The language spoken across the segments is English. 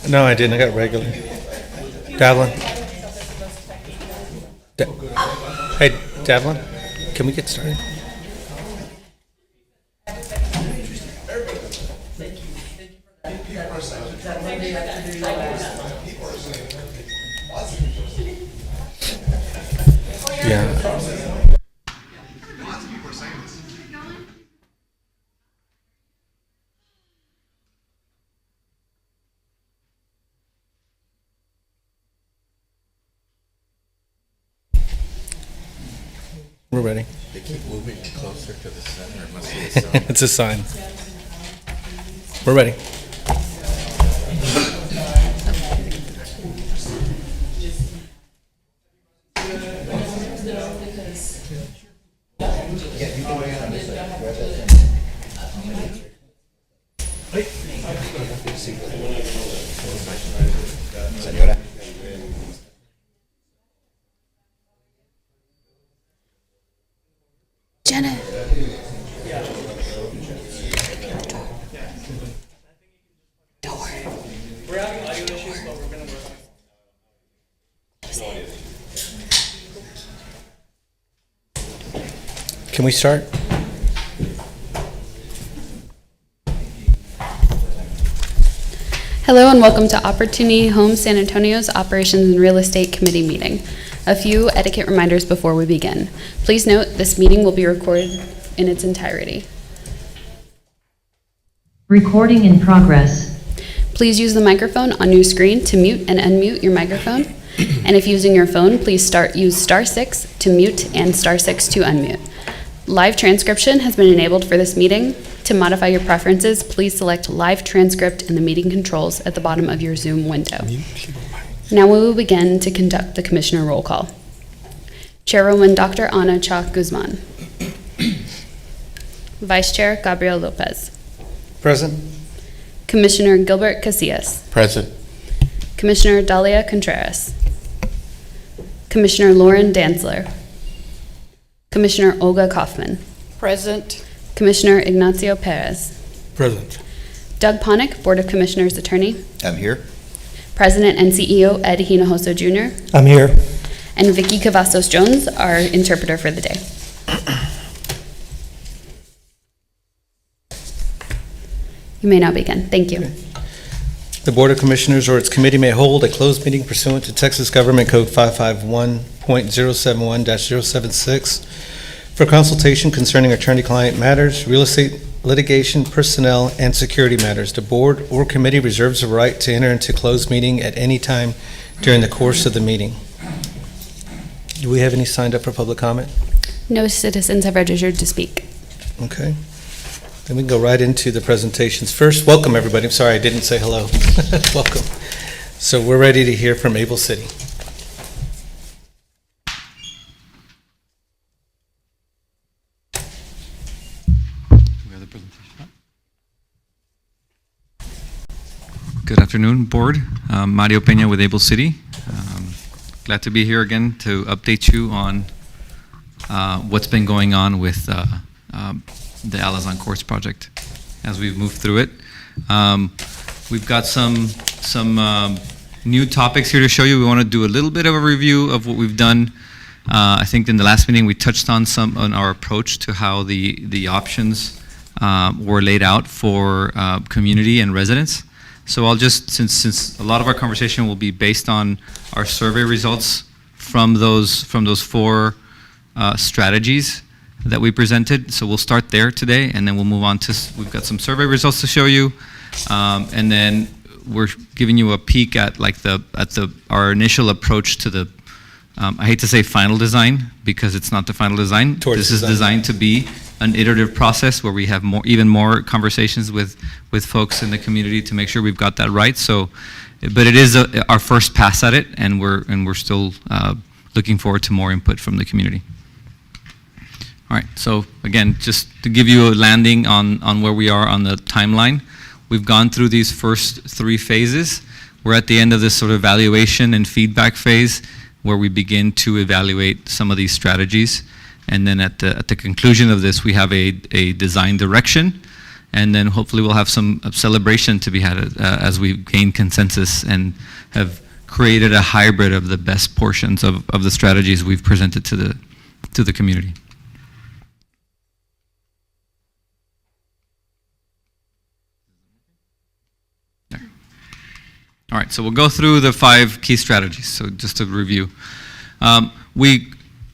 No, I didn't. I got regular. Davlin. Hey, Davlin, can we get started? Yeah. We're ready. They keep moving closer to the center. It must be a sign. It's a sign. We're ready. Señora. Jenna. Don't worry. We're having audio issues, but we're going to work on it. Can we start? Hello and welcome to Opportunity Homes San Antonio's Operations and Real Estate Committee meeting. A few etiquette reminders before we begin. Please note this meeting will be recorded in its entirety. Recording in progress. Please use the microphone on your screen to mute and unmute your microphone. And if using your phone, please use *6 to mute and *6 to unmute. Live transcription has been enabled for this meeting. To modify your preferences, please select Live Transcript in the meeting controls at the bottom of your Zoom window. Now we will begin to conduct the Commissioner roll call. Chairwoman Dr. Ana Cha Guzman. Vice Chair Gabriel Lopez. Present. Commissioner Gilbert Casillas. Present. Commissioner Dalia Contreras. Commissioner Lauren Dantzler. Commissioner Olga Kaufman. Present. Commissioner Ignacio Perez. Present. Doug Ponick, Board of Commissioners Attorney. I'm here. President and CEO Ed Hinojosa Jr. I'm here. And Vicky Cavazos Jones, our interpreter for the day. You may now begin. Thank you. The Board of Commissioners or its committee may hold a closed meeting pursuant to Texas Government Code 551.071-076 for consultation concerning attorney-client matters, real estate litigation, personnel, and security matters. The board or committee reserves the right to enter into closed meeting at any time during the course of the meeting. Do we have any signed up for public comment? No citizens have registered to speak. Okay. Then we can go right into the presentations. First, welcome everybody. I'm sorry I didn't say hello. Welcome. So we're ready to hear from Able City. Good afternoon, Board. Mario Peña with Able City. Glad to be here again to update you on what's been going on with the Alazan Courts project as we've moved through it. We've got some new topics here to show you. We want to do a little bit of a review of what we've done. I think in the last meeting we touched on our approach to how the options were laid out for community and residents. So I'll just, since a lot of our conversation will be based on our survey results from those four strategies that we presented. So we'll start there today, and then we'll move on to, we've got some survey results to show you, and then we're giving you a peek at our initial approach to the, I hate to say final design because it's not the final design. This is designed to be an iterative process where we have even more conversations with folks in the community to make sure we've got that right. So, but it is our first pass at it, and we're still looking forward to more input from the community. All right. So again, just to give you a landing on where we are on the timeline, we've gone through these first three phases. We're at the end of this sort of evaluation and feedback phase where we begin to evaluate some of these strategies. And then at the conclusion of this, we have a design direction, and then hopefully we'll have some celebration to be had as we gain consensus and have created a hybrid of the best portions of the strategies we've presented to the community. There. All right, so we'll go through the 5 key strategies. So just to review, we,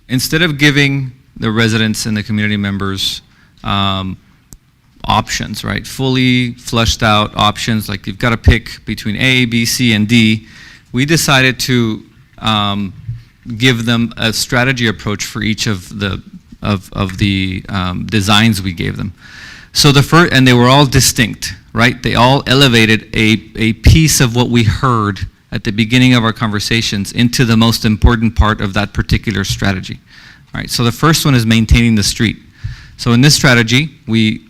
instead of giving the residents and the community members options, right, fully fleshed out options, like you've got to pick between A, B, C, and D, we decided to give them a strategy approach for each of the designs we gave them. So the first, and they were all distinct, right? They all elevated a piece of what we heard at the beginning of our conversations into the most important part of that particular strategy. All right, so the first one is maintaining the street. So in this strategy, we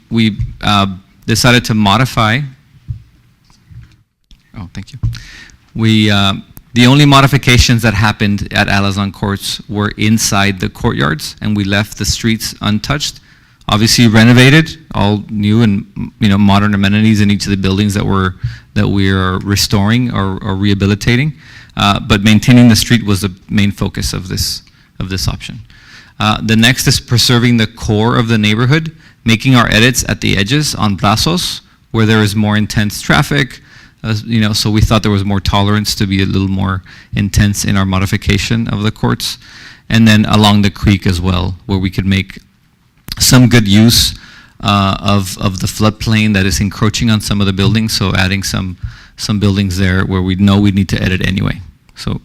decided to modify. Oh, thank you. The only modifications that happened at Alazan Courts were inside the courtyards, and we left the streets untouched. Obviously renovated, all new and modern amenities in each of the buildings that we are restoring or rehabilitating. But maintaining the street was the main focus of this option. The next is preserving the core of the neighborhood, making our edits at the edges on brazos where there is more intense traffic. So we thought there was more tolerance to be a little more intense in our modification of the courts. And then along the creek as well, where we could make some good use of the floodplain that is encroaching on some of the buildings, so adding some buildings there where we know we need to edit anyway. So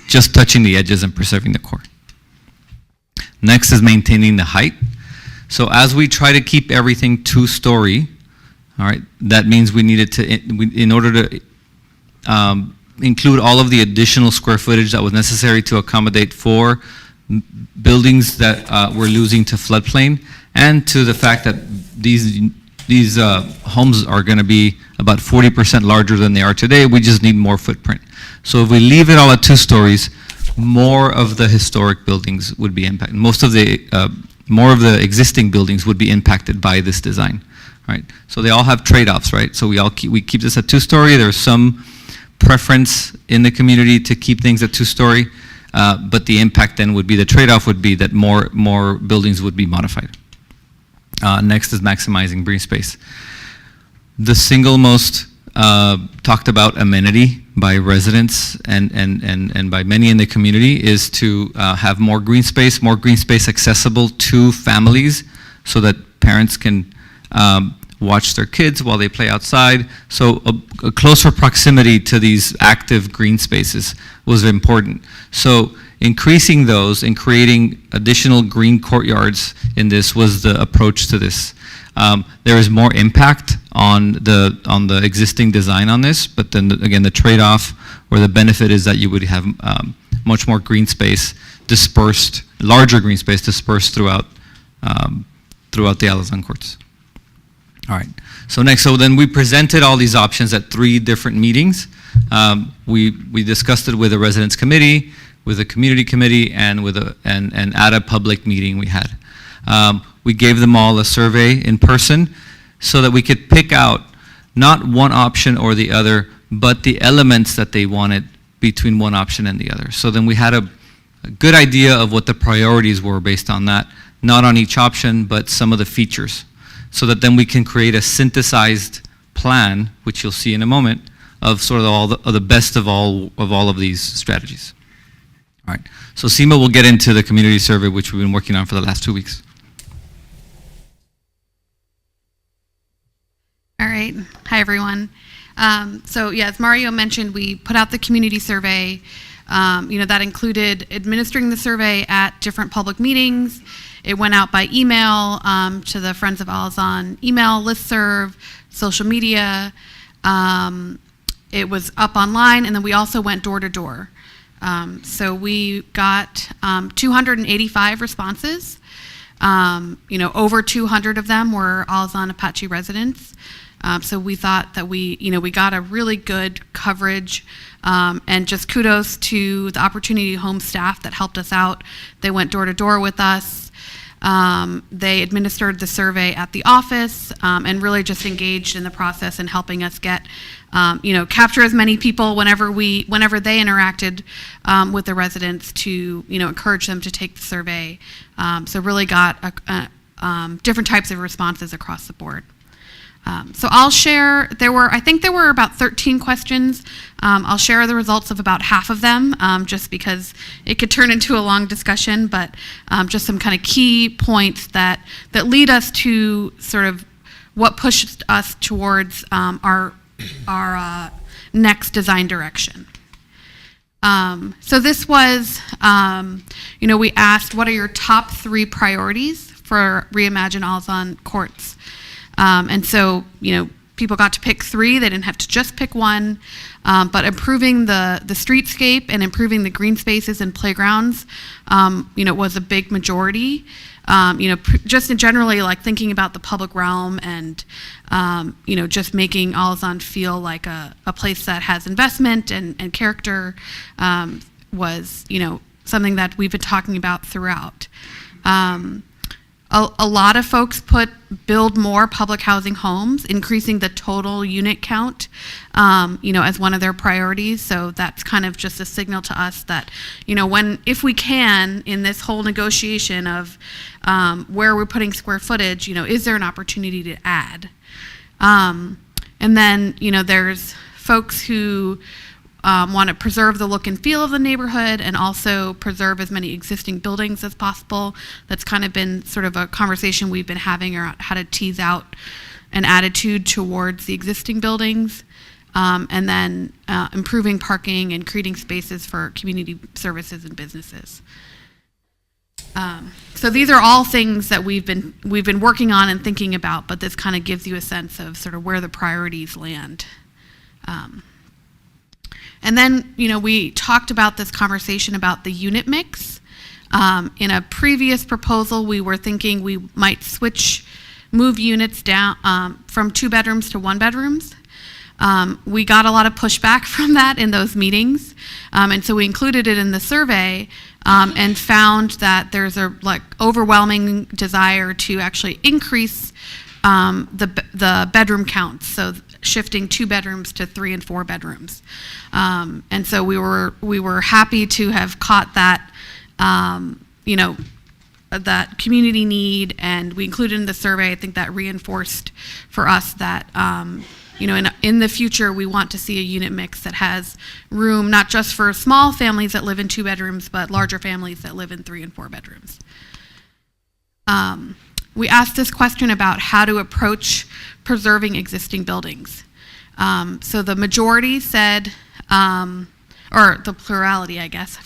just touching the edges and preserving the core. Next is maintaining the height. So as we try to keep everything 2-story, all right, that means we needed to, in order to include all of the additional square footage that was necessary to accommodate for buildings that we're losing to floodplain, and to the fact that these homes are going to be about 40% larger than they are today. We just need more footprint. So if we leave it all at 2 stories, more of the historic buildings would be impacted. More of the existing buildings would be impacted by this design. Right, so they all have trade-offs, right? So we keep this at 2-story. There's some preference in the community to keep things at 2-story, but the impact then would be, the trade-off would be that more buildings would be modified. Next is maximizing green space. The single most talked about amenity by residents and by many in the community is to have more green space accessible to families, so that parents can watch their kids while they play outside. So a closer proximity to these active green spaces was important. So increasing those and creating additional green courtyards in this was the approach to this. There is more impact on the existing design on this, but then again, the trade-off or the benefit is that you would have much more green space dispersed, larger green space dispersed throughout the Alazan Courts. All right, so then we presented all these options at 3 different meetings. We discussed it with the residents committee, with the community committee, and at a public meeting we had. We gave them all a survey in person so that we could pick out not one option or the other, but the elements that they wanted between one option and the other. So then we had a good idea of what the priorities were based on that, not on each option, but some of the features, so that then we can create a synthesized plan, which you'll see in a moment, of sort of all the best of all of these strategies. All right, so Seema will get into the community survey, which we've been working on for the last 2 weeks. All right, hi everyone. So yeah, as Mario mentioned, we put out the community survey. That included administering the survey at different public meetings. It went out by email to the Friends of Alazan email listserv, social media. It was up online, and then we also went door to door. So we got 285 responses. Over 200 of them were Alazan Apache residents. So we thought that we got a really good coverage, and just kudos to the Opportunity Home staff that helped us out. They went door to door with us. They administered the survey at the office and really just engaged in the process and helping us get, capture as many people whenever they interacted with the residents to, encourage them to take the survey. So really got different types of responses across the board. So I'll share, I think there were about 13 questions. I'll share the results of about half of them, just because it could turn into a long discussion, but just some kind of key points that lead us to sort of what pushed us towards our next design direction. So this was, we asked, what are your top 3 priorities for Reimagine Alzon Courts? And so, people got to pick 3. They didn't have to just pick 1. But improving the streetscape and improving the green spaces and playgrounds, was a big majority. Just in generally, like thinking about the public realm and, just making Alzon feel like a place that has investment and character was, something that we've been talking about throughout. A lot of folks build more public housing homes, increasing the total unit count, as one of their priorities. So that's kind of just a signal to us that, if we can, in this whole negotiation of where we're putting square footage, is there an opportunity to add? And then, there's folks who want to preserve the look and feel of the neighborhood and also preserve as many existing buildings as possible. That's kind of been sort of a conversation we've been having around how to tease out an attitude towards the existing buildings, and then improving parking and creating spaces for community services and businesses. So these are all things that we've been working on and thinking about, but this kind of gives you a sense of sort of where the priorities land. And then, we talked about this conversation about the unit mix. In a previous proposal, we were thinking we might move units down from 2 bedrooms to 1 bedrooms. We got a lot of pushback from that in those meetings. And so we included it in the survey and found that there's a overwhelming desire to actually increase the bedroom counts. So shifting 2 bedrooms to 3 and 4 bedrooms. And so we were happy to have caught that, that community need, and we included in the survey. I think that reinforced for us that, in the future, we want to see a unit mix that has room not just for small families that live in 2 bedrooms, but larger families that live in 3 and 4 bedrooms. We asked this question about how to approach preserving existing buildings. So the majority said, or the plurality, I guess,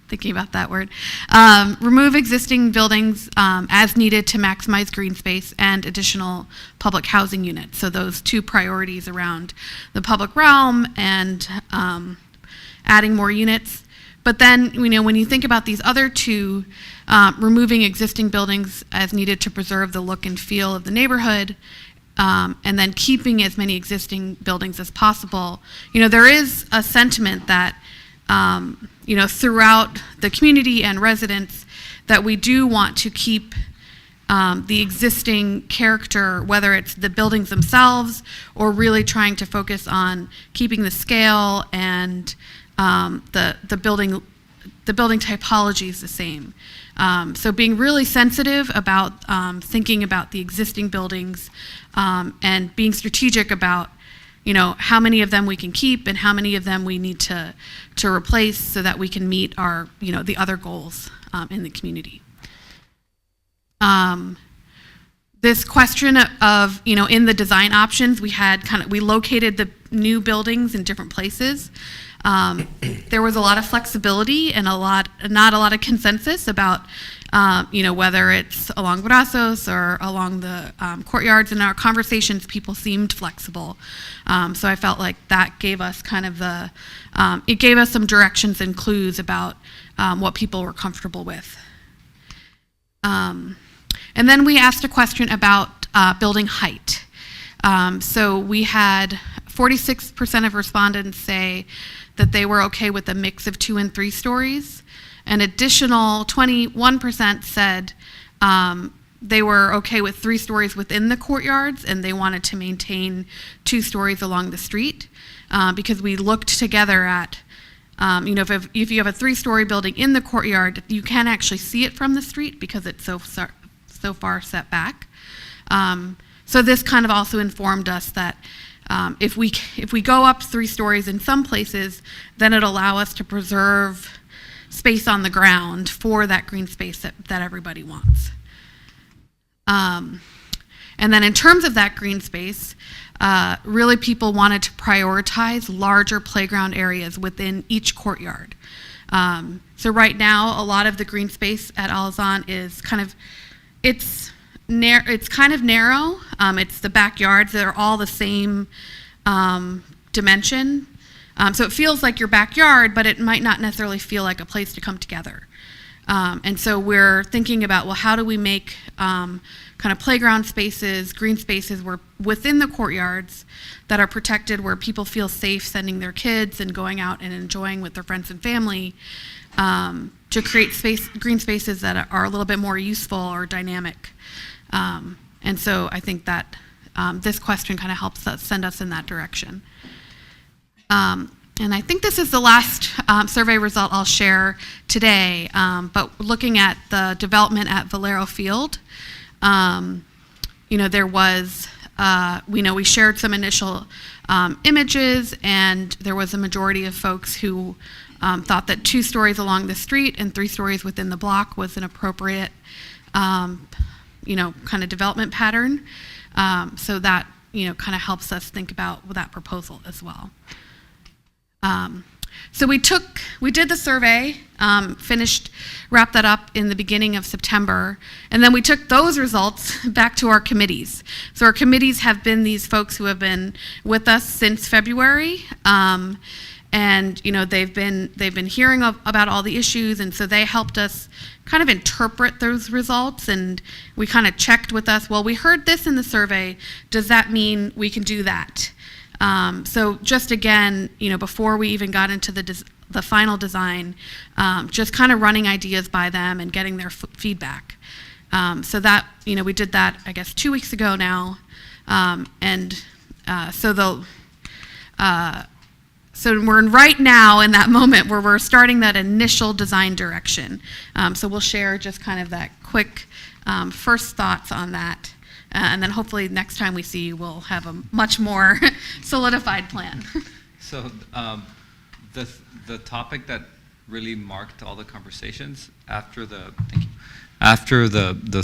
thinking about that word, remove existing buildings as needed to maximize green space and additional public housing units. So those 2 priorities around the public realm and adding more units. But then, when you think about these other 2, removing existing buildings as needed to preserve the look and feel of the neighborhood, and then keeping as many existing buildings as possible, there is a sentiment that, throughout the community and residents, that we do want to keep the existing character, whether it's the buildings themselves or really trying to focus on keeping the scale and the building typology is the same. So being really sensitive about thinking about the existing buildings and being strategic about, how many of them we can keep and how many of them we need to replace so that we can meet our, the other goals in the community. This question of, in the design options, we located the new buildings in different places. There was a lot of flexibility and not a lot of consensus about, whether it's along Brazos or along the courtyards. In our conversations, people seemed flexible. So I felt like that gave us kind of it gave us some directions and clues about what people were comfortable with. And then we asked a question about building height. So we had 46% of respondents say that they were okay with a mix of 2 and 3 stories. An additional 21% said They were okay with 3 stories within the courtyards, and they wanted to maintain 2 stories along the street, because we looked together at, if you have a 3-story building in the courtyard, you can actually see it from the street because it's so far set back. So this kind of also informed us that if we go up 3 stories in some places, then it'll allow us to preserve space on the ground for that green space that everybody wants. And then in terms of that green space, really people wanted to prioritize larger playground areas within each courtyard. So right now, a lot of the green space at Alazan is it's kind of narrow. It's the backyards that are all the same dimension. So it feels like your backyard, but it might not necessarily feel like a place to come together. And so we're thinking about, well, how do we make kind of playground spaces, green spaces within the courtyards that are protected, where people feel safe sending their kids and going out and enjoying with their friends and family, to create green spaces that are a little bit more useful or dynamic. And so I think that this question kind of helps us send us in that direction. And I think this is the last survey result I'll share today, but looking at the development at Valero Field, there was, we shared some initial images, and there was a majority of folks who thought that 2 stories along the street and 3 stories within the block was an appropriate, kind of development pattern. So that, kind of helps us think about that proposal as well. So we did the survey, wrapped that up in the beginning of September, and then we took those results back to our committees. So our committees have been these folks who have been with us since February, and they've been hearing about all the issues, and so they helped us kind of interpret those results, and we kind of checked with us, well, we heard this in the survey, does that mean we can do that? So just again, before we even got into the final design, just kind of running ideas by them and getting their feedback. So that, we did that, I guess, 2 weeks ago now. So we're right now in that moment where we're starting that initial design direction. So we'll share just kind of that quick first thoughts on that. And then hopefully next time we see you, we'll have a much more solidified plan. So the topic that really marked all the conversations after the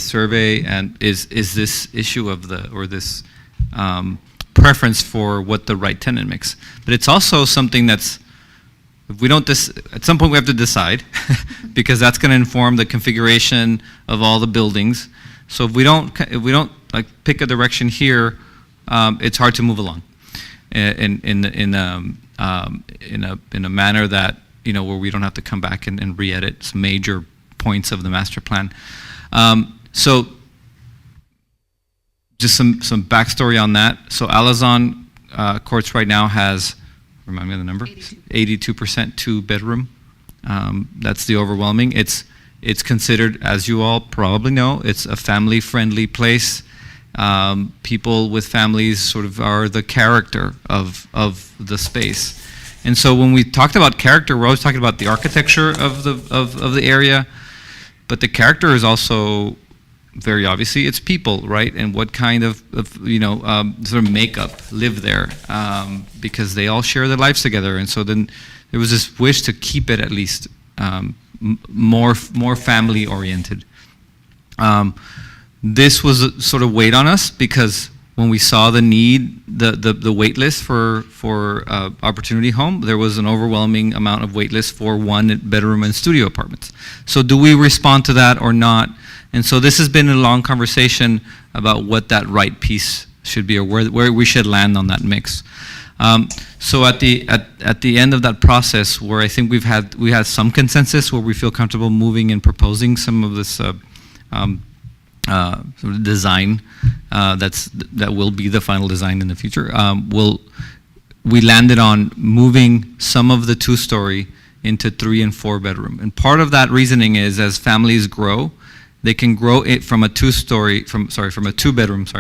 survey and is this issue of this preference for what the right tenant mix. But it's also something that's, if we don't at some point we have to decide because that's going to inform the configuration of all the buildings. So if we don't like pick a direction here, it's hard to move along in a manner that where we don't have to come back and re-edit some major points of the master plan. So just some backstory on that. So Alazan Courts right now has, remind me of the number, 82% 2-bedroom. That's the overwhelming. It's considered, as you all probably know, it's a family-friendly place. People with families sort of are the character of the space. And so when we talked about character, we're always talking about the architecture of the area, but the character is also very obviously it's people, right? And what kind of sort of makeup live there, because they all share their lives together. And so then there was this wish to keep it at least more family oriented. This was sort of weighed on us because when we saw the need, the wait list for Opportunity Home, there was an overwhelming amount of wait list for 1-bedroom and studio apartments. So do we respond to that or not? And so this has been a long conversation about what that right piece should be or where we should land on that mix. So at the end of that process, where I think we had some consensus where we feel comfortable moving and proposing some of this sort of design that will be the final design in the future. We landed on moving some of the 2-story into 3- and 4-bedroom, and part of that reasoning is as families grow, they can grow it from a two-bedroom to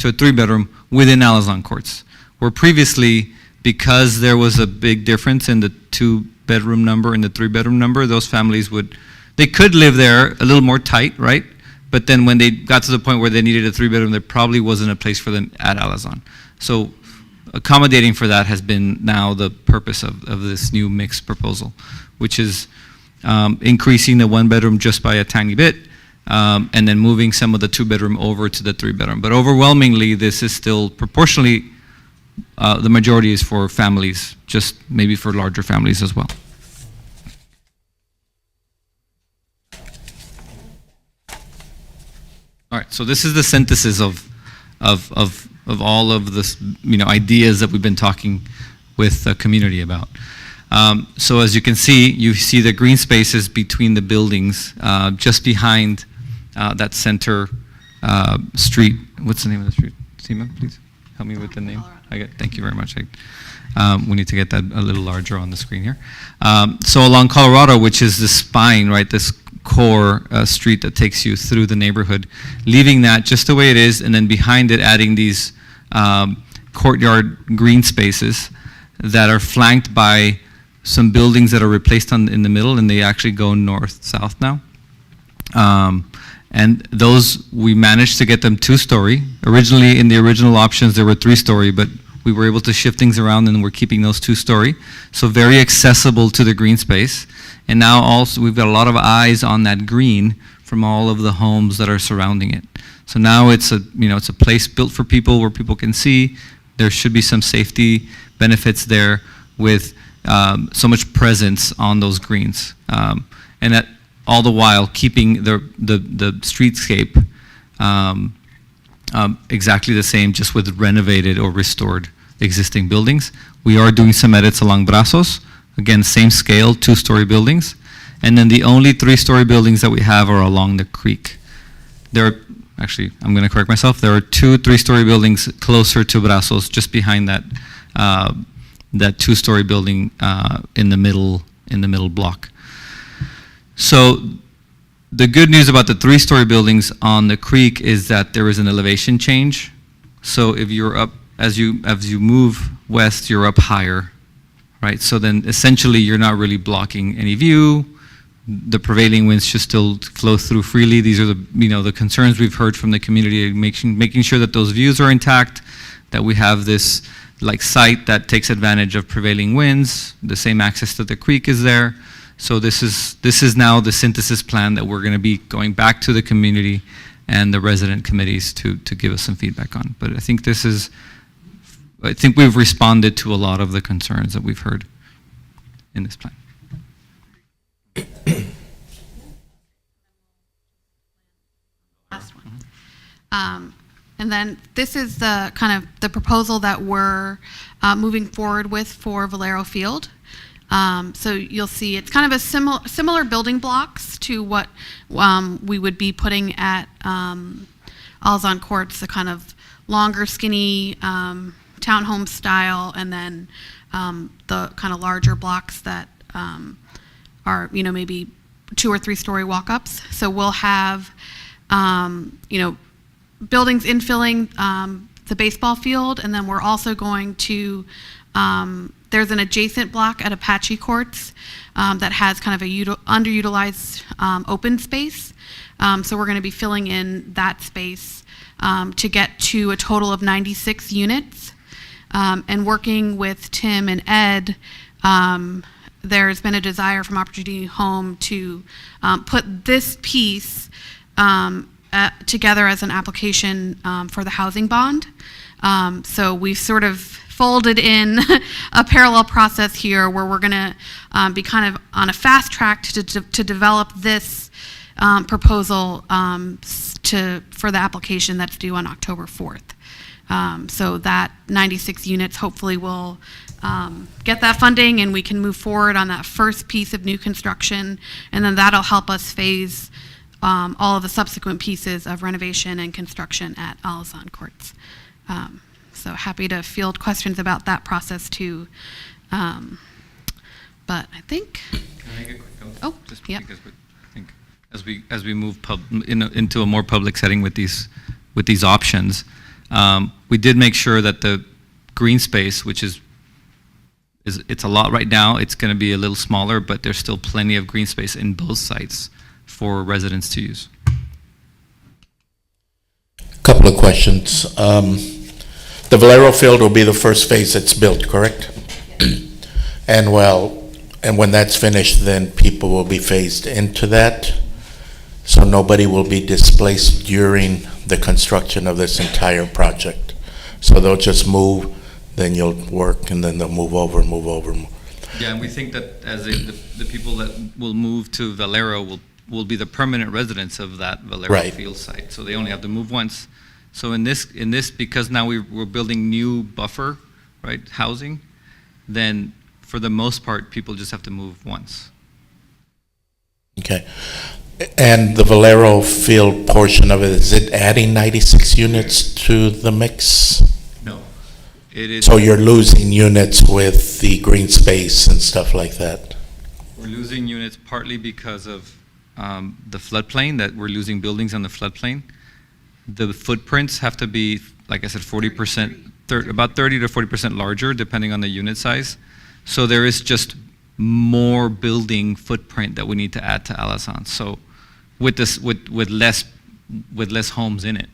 a three-bedroom within Alazan Courts. Where previously, because there was a big difference in the two-bedroom number and the three-bedroom number, those families they could live there a little more tight, right? But then when they got to the point where they needed a three-bedroom, there probably wasn't a place for them at Alazan. So accommodating for that has been now the purpose of this new mixed proposal, which is increasing the one-bedroom just by a tiny bit, and then moving some of the two-bedroom over to the three-bedroom. But overwhelmingly, this is still proportionally, the majority is for families, just maybe for larger families as well. All right, so this is the synthesis of all of this, ideas that we've been talking with the community about. So as you see the green spaces between the buildings, just behind that center street. What's the name of the street? Seema, please help me with the name. Thank you very much. We need to get that a little larger on the screen here. So along Colorado, which is the spine, right, this core street that takes you through the neighborhood, leaving that just the way it is, and then behind it adding these courtyard green spaces that are flanked by some buildings that are replaced in the middle, and they actually go north-south now. And those, we managed to get them two-story. Originally, in the original options, they were three-story, but we were able to shift things around, and we're keeping those two-story. So very accessible to the green space. And now also, we've got a lot of eyes on that green from all of the homes that are surrounding it. So now it's a place built for people where people can see. There should be some safety benefits there with so much presence on those greens. And that all the while keeping the streetscape exactly the same, just with renovated or restored existing buildings. We are doing some edits along Brazos. Again, same scale, two-story buildings. And then the only three-story buildings that we have are along the creek. Actually, I'm going to correct myself. There are two three-story buildings closer to Brazos, just behind that two-story building in the middle block. So the good news about the three-story buildings on the creek is that there is an elevation change. So if you're up, as you move west, you're up higher, right? So then essentially you're not really blocking any view. The prevailing winds should still flow through freely. These are the concerns we've heard from the community, making sure that those views are intact, that we have this site that takes advantage of prevailing winds. The same access to the creek is there. So this is now the synthesis plan that we're going to be going back to the community and the resident committees to give us some feedback on. But I think we've responded to a lot of the concerns that we've heard in this plan. Last one. And then this is the kind of the proposal that we're moving forward with for Valero Field. So you'll see it's kind of a similar building blocks to what we would be putting at Alazan Courts, the kind of longer, skinny townhome style, and then the kind of larger blocks that are maybe 2 or 3 story walk-ups. So we'll have buildings infilling the baseball field, and then we're also going to there's an adjacent block at Apache Courts that has kind of a underutilized open space. So we're going to be filling in that space to get to a total of 96 units. And working with Tim and Ed, there's been a desire from Opportunity Home to put this piece together as an application for the housing bond. So we've sort of folded in a parallel process here where we're going to be kind of on a fast track to develop this proposal for the application that's due on October 4th. So that 96 units hopefully will get that funding, and we can move forward on that first piece of new construction, and then that'll help us phase all of the subsequent pieces of renovation and construction at Alazan Courts. So happy to field questions about that process too. But I think. Can I make a quick comment? Oh, Just yeah. because I think as we move into a more public setting with these options. We did make sure that the green space, which is it's a lot right now, it's going to be a little smaller, but there's still plenty of green space in both sites for residents to use. Couple of questions. The Valero field will be the first phase that's built, correct? And when that's finished, then people will be phased into that. So nobody will be displaced during the construction of this entire project. So they'll just move, then you'll work, and then they'll move over. Yeah, and we think that as the people that will move to Valero will be the permanent residents of that Valero Right. field site. So they only have to move once. So in this, because now we're building new buffer, right, housing, then for the most part, people just have to move once. Okay. And the Valero field portion of it, is it adding 96 units to the mix? No, it is. So you're losing units with the green space and stuff like that? We're losing units partly because of the floodplain, that we're losing buildings on the floodplain. The footprints have to be, like I said, 40%, about 30 to 40% larger, depending on the unit size. So there is just more building footprint that we need to add to Alazan. So with this, with less homes in it,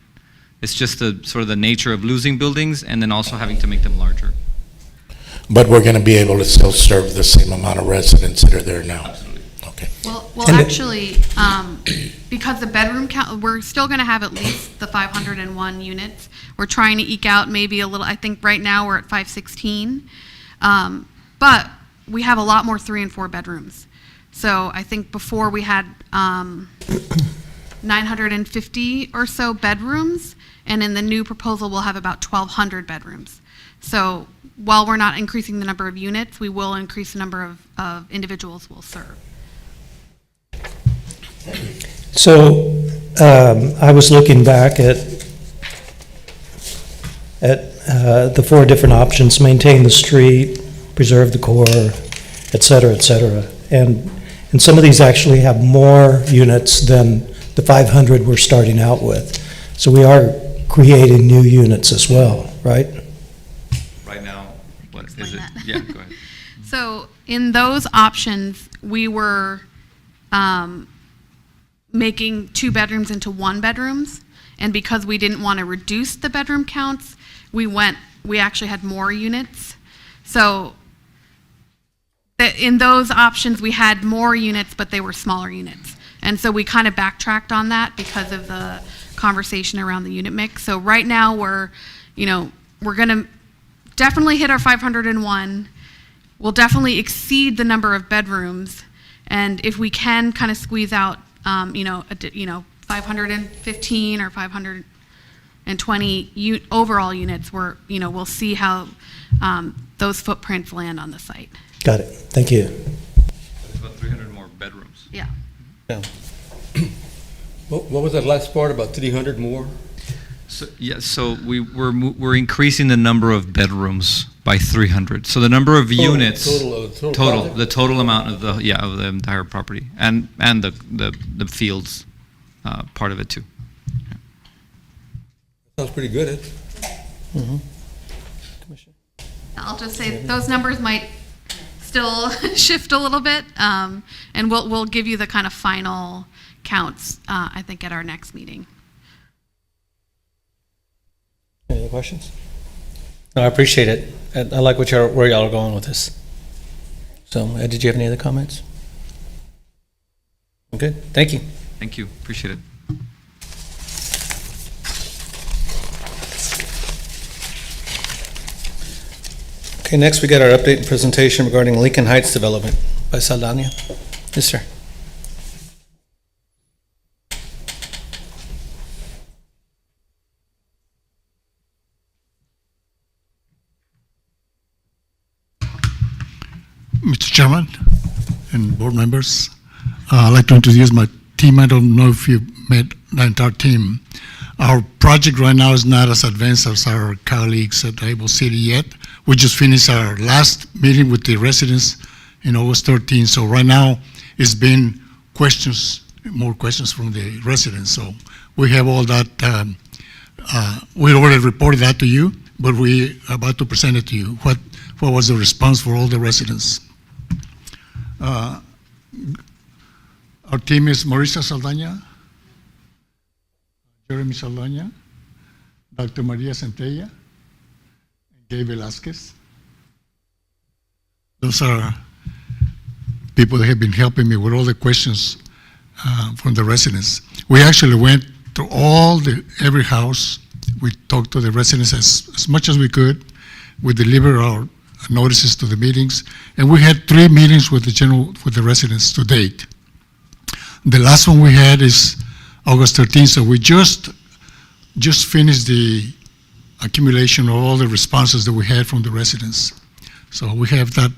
it's just the sort of the nature of losing buildings and then also having to make them larger. But we're going to be able to still serve the same amount of residents that are there now? Absolutely. Okay. Well, actually, because the bedroom count, we're still going to have at least the 501 units. We're trying to eke out maybe a little, I think right now we're at 516. But we have a lot more 3 and 4 bedrooms. So I think before we had 950 or so bedrooms, and in the new proposal we'll have about 1,200 bedrooms. So while we're not increasing the number of units, we will increase the number of individuals we'll serve. So I was looking back at the 4 different options: maintain the street, preserve the core, et cetera, et cetera. And some of these actually have more units than the 500 we're starting out with. So we are creating new units as well, right? Right now, what is Explain it? that. Yeah, go ahead. So in those options, we were making 2 bedrooms into 1 bedrooms. And because we didn't want to reduce the bedroom counts, we actually had more units. So in those options, we had more units, but they were smaller units. And so we kind of backtracked on that because of the conversation around the unit mix. So right now we're going to definitely hit our 501. We'll definitely exceed the number of bedrooms. And if we can kind of squeeze out, 515 or 520 overall units, we'll see how those footprints land on the site. Got it. Thank you. It's about 300 more bedrooms. Yeah. Yeah. What was that last part, about 300 more? So, yeah, so we're increasing the number of bedrooms by 300. So the number of units Total project? the total amount of the entire property and the fields part of it too. Sounds pretty good, eh? Commissioner? I'll just say those numbers might still shift a little bit, and we'll give you the kind of final counts, I think, at our next meeting. Any other questions? No, I appreciate it. I like where y'all are going with this. So, Ed, did you have any other comments? Good. Thank you. Thank you. Appreciate it. Okay, next we got our update and presentation regarding Lincoln Heights development by Saldana. Yes, sir. Mr. Chairman and board members, I'd like to introduce my team. I don't know if you've met the entire team. Our project right now is not as advanced as our colleagues at Able City yet. We just finished our last meeting with the residents in August 13. So right now it's been questions more questions from the residents. So we have all that. We already reported that to you, but we are about to present it to you. What was the response for all the residents? Our team is Marisa Saldana, Jeremy Saldana, Dr. Maria Centella, and Gabe Velasquez. Those are people that have been helping me with all the questions from the residents. We actually went to every house. We talked to the residents as much as we could. We delivered our notices to the meetings, and we had 3 meetings with the residents to date. The last one we had is August 13th, so we just finished the accumulation of all the responses that we had from the residents. So we have that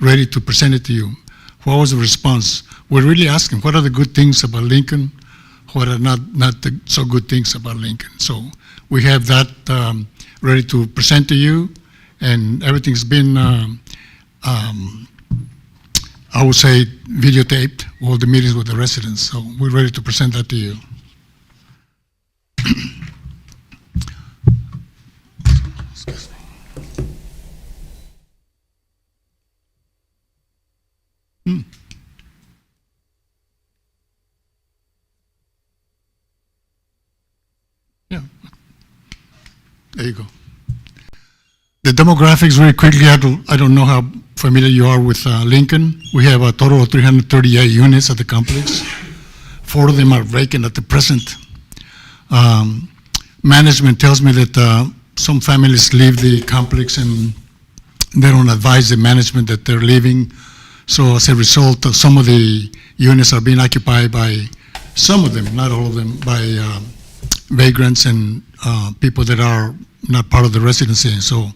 ready to present it to you. What was the response? We're really asking, what are the good things about Lincoln? What are not the so good things about Lincoln? So we have that ready to present to you, and everything's been, I would say, videotaped, all the meetings with the residents. So we're ready to present that to you. Excuse me. Yeah, there you go. The demographics very quickly, I don't know how familiar you are with Lincoln. We have a total of 338 units at the complex. 4 of them are vacant at the present. Management tells me that some families leave the complex and they don't advise the management that they're leaving. So as a result, some of the units are being occupied by, some of them, not all of them, by vagrants and people that are not part of the residency. So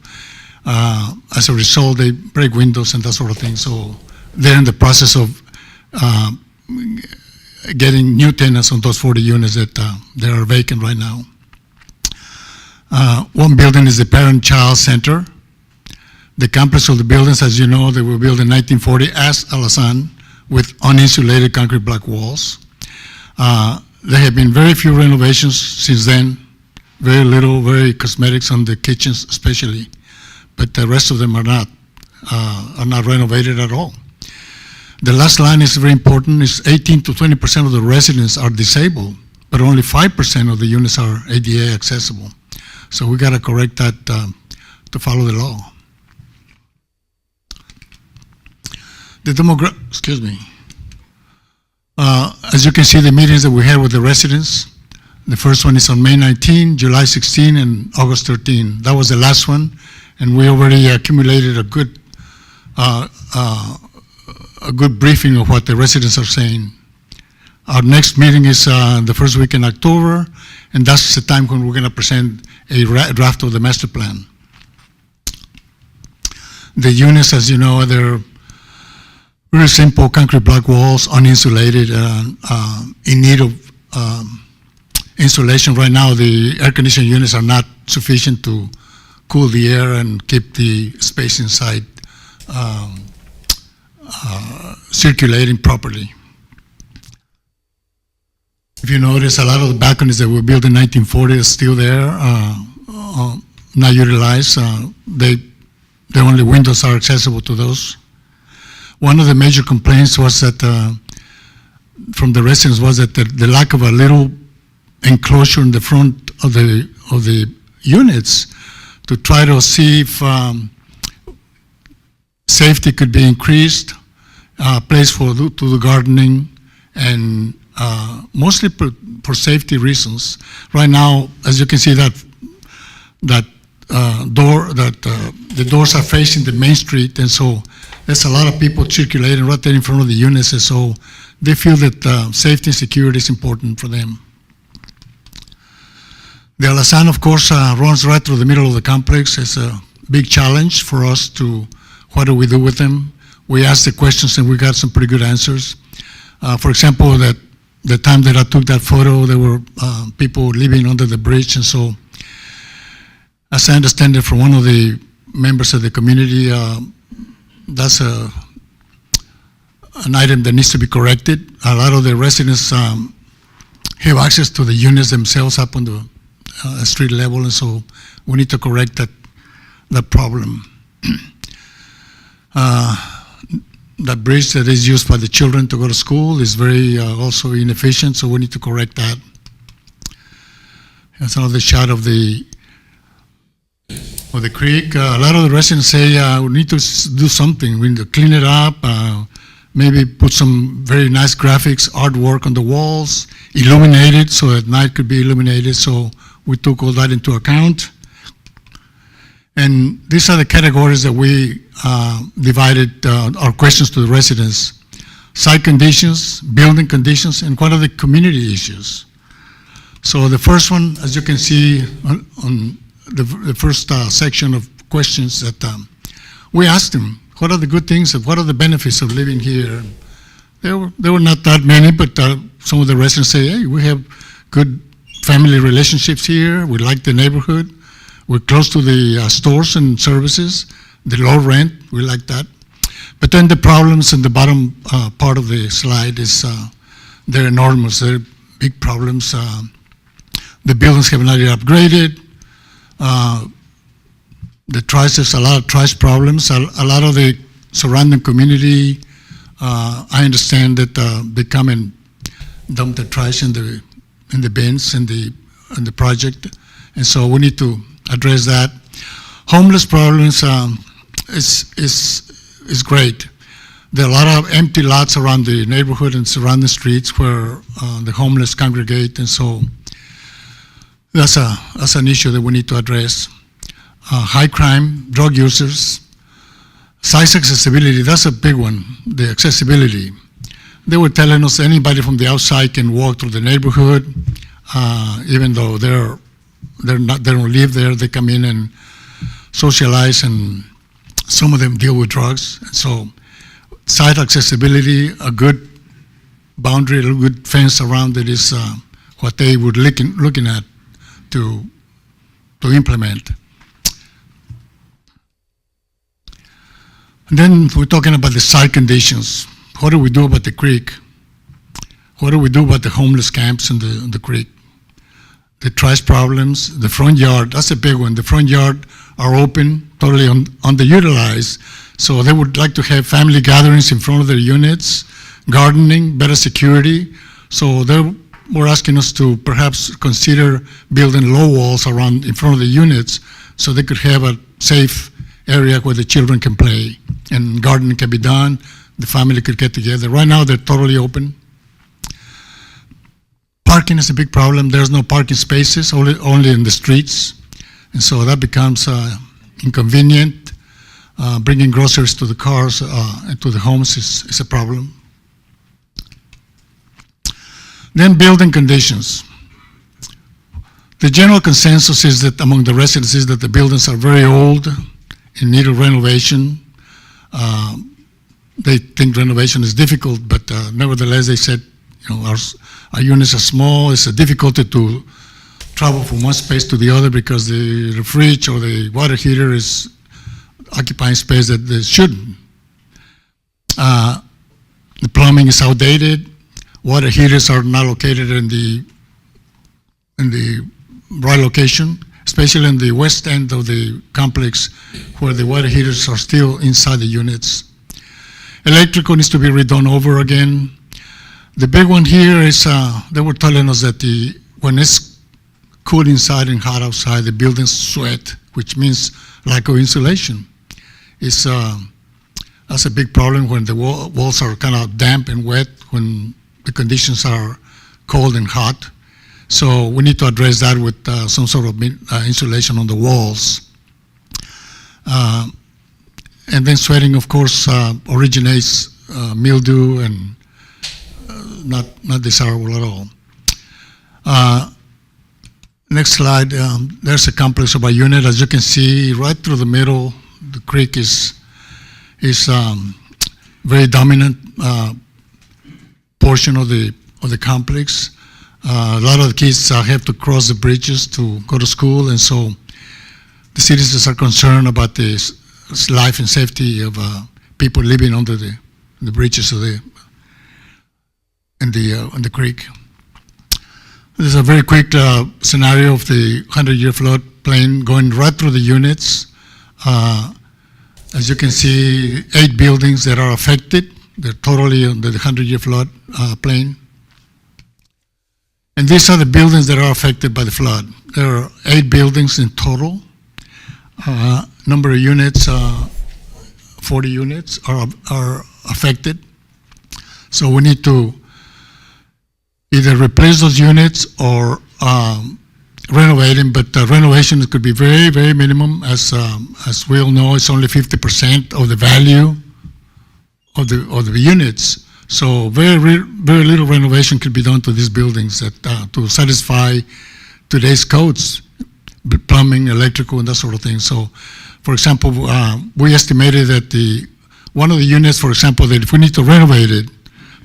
as a result, they break windows and that sort of thing. So they're in the process of getting new tenants on those 40 units that they are vacant right now. One building is the Parent-Child Center. The complex of the buildings, as you know, they were built in 1940 as Alazan with uninsulated concrete block walls. There have been very few renovations since then, very little, very cosmetics on the kitchens especially, but the rest of them are not renovated at all. The last line is very important, is 18 to 20% of the residents are disabled, but only 5% of the units are ADA accessible. So we got to correct that to follow the law. Excuse me. As you can see, the meetings that we had with the residents, the first one is on May 19, July 16, and August 13. That was the last one, and we already accumulated a good briefing of what the residents are saying. Our next meeting is the first week in October, and that's the time when we're going to present a draft of the master plan. The units, as you know, they're very simple concrete block walls, uninsulated, in need of insulation. Right now, the air conditioning units are not sufficient to cool the air and keep the space inside circulating properly. If you notice, a lot of the balconies that were built in 1940 are still there, not utilized. The only windows are accessible to those. One of the major complaints was that from the residents was that the lack of a little enclosure in the front of the units to try to see if safety could be increased, place to the gardening, and mostly for safety reasons. Right now, as you can see, the doors are facing the main street, and so there's a lot of people circulating right there in front of the units, and so they feel that safety and security is important for them. The Alazan, of course, runs right through the middle of the complex. It's a big challenge for us what do we do with them? We asked the questions and we got some pretty good answers. For example, that the time that I took that photo, there were people living under the bridge, and so as I understand it from one of the members of the community, that's an item that needs to be corrected. A lot of the residents have access to the units themselves up on the street level, and so we need to correct that problem. That bridge that is used by the children to go to school is very also inefficient, so we need to correct that. That's another shot of the creek. A lot of the residents say we need to do something. We need to clean it up, maybe put some very nice graphics, artwork on the walls, illuminate it so at night could be illuminated. So we took all that into account. And these are the categories that we divided our questions to the residents: site conditions, building conditions, and what are the community issues. So the first one, as you can see on the first section of questions, that we asked them, what are the good things and what are the benefits of living here? There were not that many, but some of the residents say, hey, we have good family relationships here, we like the neighborhood, we're close to the stores and services, the low rent, we like that. But then the problems in the bottom part of the slide is, they're enormous, they're big problems. The buildings have not yet upgraded. The trash, there's a lot of trash problems. A lot of the surrounding community, I understand that they come and dump the trash in the bins in the project, and so we need to address that. Homeless problems is great. There are a lot of empty lots around the neighborhood and surrounding streets where the homeless congregate, and so that's an issue that we need to address. High crime, drug users, size accessibility, that's a big one, the accessibility. They were telling us anybody from the outside can walk through the neighborhood, even though they don't live there, they come in and socialize, and some of them deal with drugs. So site accessibility, a good boundary, a good fence around it is what they would looking at to implement. And then we're talking about the site conditions. What do we do about the creek? What do we do about the homeless camps in the creek? The trash problems, the front yard, that's a big one. The front yard are open, totally underutilized. So they would like to have family gatherings in front of their units, gardening, better security. So they were asking us to perhaps consider building low walls around in front of the units so they could have a safe area where the children can play and gardening can be done, the family could get together. Right now they're totally open. Parking is a big problem. There's no parking spaces, only in the streets. And so that becomes inconvenient. Bringing groceries to the cars and to the homes is a problem. Then building conditions. The general consensus is that among the residents is that the buildings are very old, in need of renovation. They think renovation is difficult, but nevertheless they said, our units are small, it's a difficulty to travel from one space to the other because the fridge or the water heater is occupying space that they shouldn't. The plumbing is outdated, water heaters are not located in the right location, especially in the west end of the complex where the water heaters are still inside the units. Electrical needs to be redone over again. The big one here is they were telling us that when it's cool inside and hot outside, the buildings sweat, which means lack of insulation. That's a big problem when the walls are kind of damp and wet, when the conditions are cold and hot. So we need to address that with some sort of insulation on the walls. And then sweating, of course, originates mildew and not desirable at all. Next slide, there's a complex of a unit. As you can see, right through the middle, the creek is very dominant portion of the complex. A lot of the kids have to cross the bridges to go to school, and so the citizens are concerned about the life and safety of people living under the breaches of the in the creek. This is a very quick scenario of the 100-year floodplain going right through the units. As you can see, 8 buildings that are affected. They're totally on the 100-year flood plain. And these are the buildings that are affected by the flood. There are 8 buildings in total. Number of units, 40 units are affected. So we need to either replace those units or renovate them, but renovation could be very, very minimum. As we all know, it's only 50% of the value of the units. So very little renovation could be done to these buildings to satisfy today's codes, plumbing, electrical, and that sort of thing. So, for example, we estimated that one of the units, for example, that if we need to renovate it,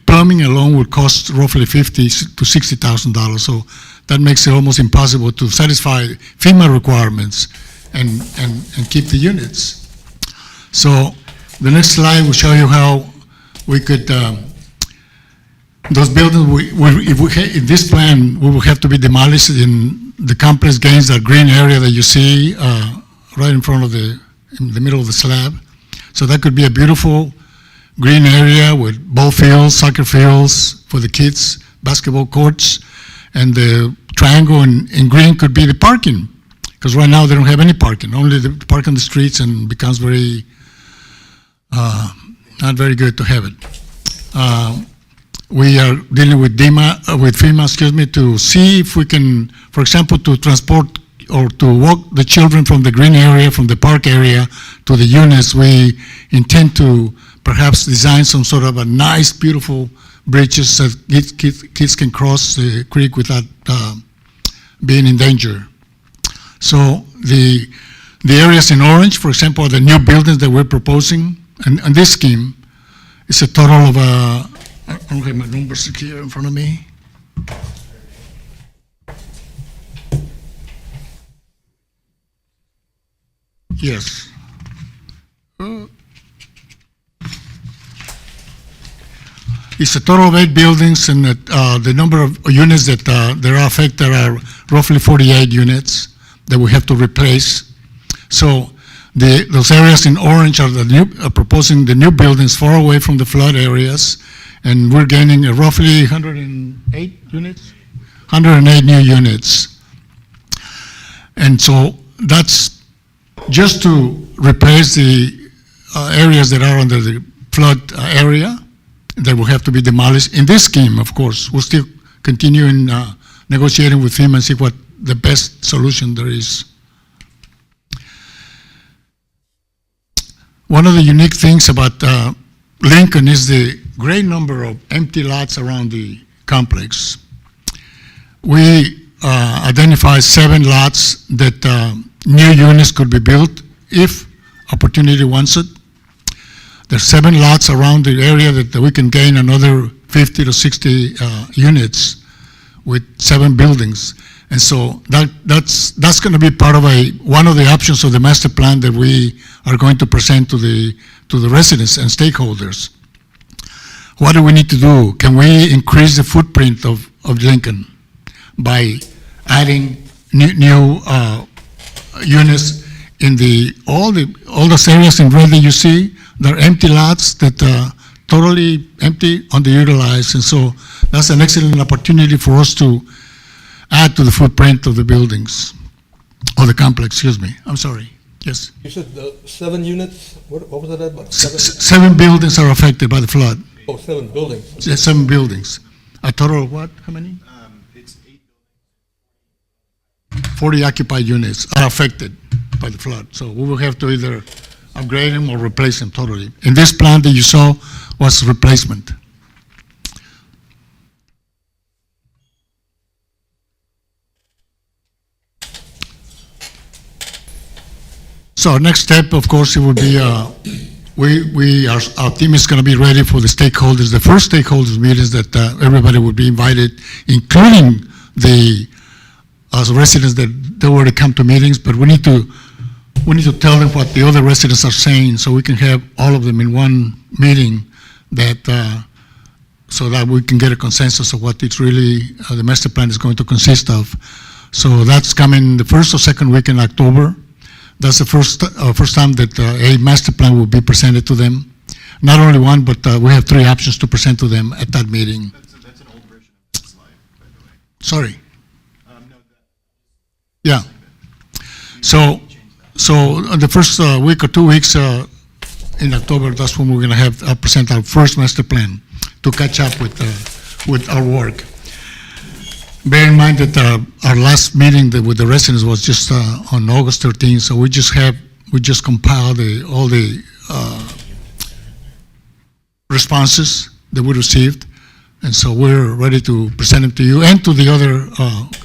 plumbing alone would cost roughly $50,000 to $60,000. So that makes it almost impossible to satisfy FEMA requirements and keep the units. So the next slide will show you how we could, those buildings, in this plan, we will have to be demolished in the complex gains, that green area that you see right in front of in the middle of the slab. So that could be a beautiful green area with ball fields, soccer fields for the kids, basketball courts, and the triangle in green could be the parking, because right now they don't have any parking, only the park on the streets, and becomes very, not very good to have it. We are dealing with FEMA, to see if we can, for example, to transport or to walk the children from the green area, from the park area to the units. We intend to perhaps design some sort of a nice, beautiful bridges that kids can cross the creek without being in danger. So the areas in orange, for example, are the new buildings that we're proposing. And this scheme is a total of, I don't have my numbers here in front of me. Yes. It's a total of 8 buildings, and the number of units that are affected are roughly 48 units that we have to replace. So those areas in orange are proposing the new buildings far away from the flood areas, and we're gaining roughly 108 units, 108 new units. And so that's just to replace the areas that are under the flood area that will have to be demolished. In this scheme, of course, we'll still continue in negotiating with FEMA and see what the best solution there is. One of the unique things about Lincoln is the great number of empty lots around the complex. We identified 7 lots that new units could be built if opportunity wants it. There's 7 lots around the area that we can gain another 50 to 60 units with 7 buildings. And so that's going to be part of one of the options of the master plan that we are going to present to the residents and stakeholders. What do we need to do? Can we increase the footprint of Lincoln by adding new units in all those areas in red that you see? They're empty lots that are totally empty, underutilized, and so that's an excellent opportunity for us to add to the footprint of the buildings, or the complex, excuse me. I'm sorry. Yes? You said 7 units, what was that about? 7 buildings are affected by the flood. Oh, 7 buildings. Yeah, 7 buildings. A total of what? How many? It's 40 occupied units are affected by the flood. So we will have to either upgrade them or replace them totally. In this plan that you saw was replacement. So our next step, of course, it will be our team is going to be ready for the stakeholders. The first stakeholders meetings that everybody will be invited, including the residents that they already come to meetings. But we need to tell them what the other residents are saying, so we can have all of them in one meeting that, so that we can get a consensus of what it's really, the master plan is going to consist of. So that's coming the first or second week in October. That's the first time that a master plan will be presented to them. Not only one, but we have 3 options to present to them at that meeting. That's an old version of that slide, by the way. Sorry. No, Yeah. So the first week or 2 weeks in October, that's when we're going to have present our first master plan to catch up with our work. Bear in mind that our last meeting with the residents was just on August 13th, so we just compiled all the responses that we received, and so we're ready to present them to you and to the other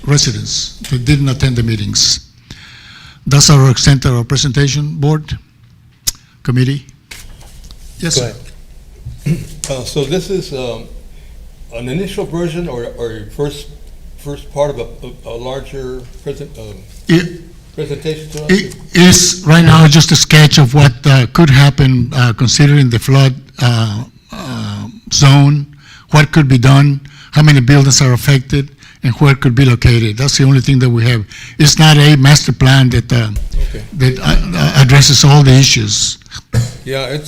residents that didn't attend the meetings. That's our extent of our presentation. Board, committee. Yes, Go sir. ahead. So this is an initial version or first part of a larger presentation to us? It is right now just a sketch of what could happen considering the flood zone, what could be done, how many buildings are affected, and where it could be located. That's the only thing that we have. It's not a master plan that addresses all the issues. Yeah,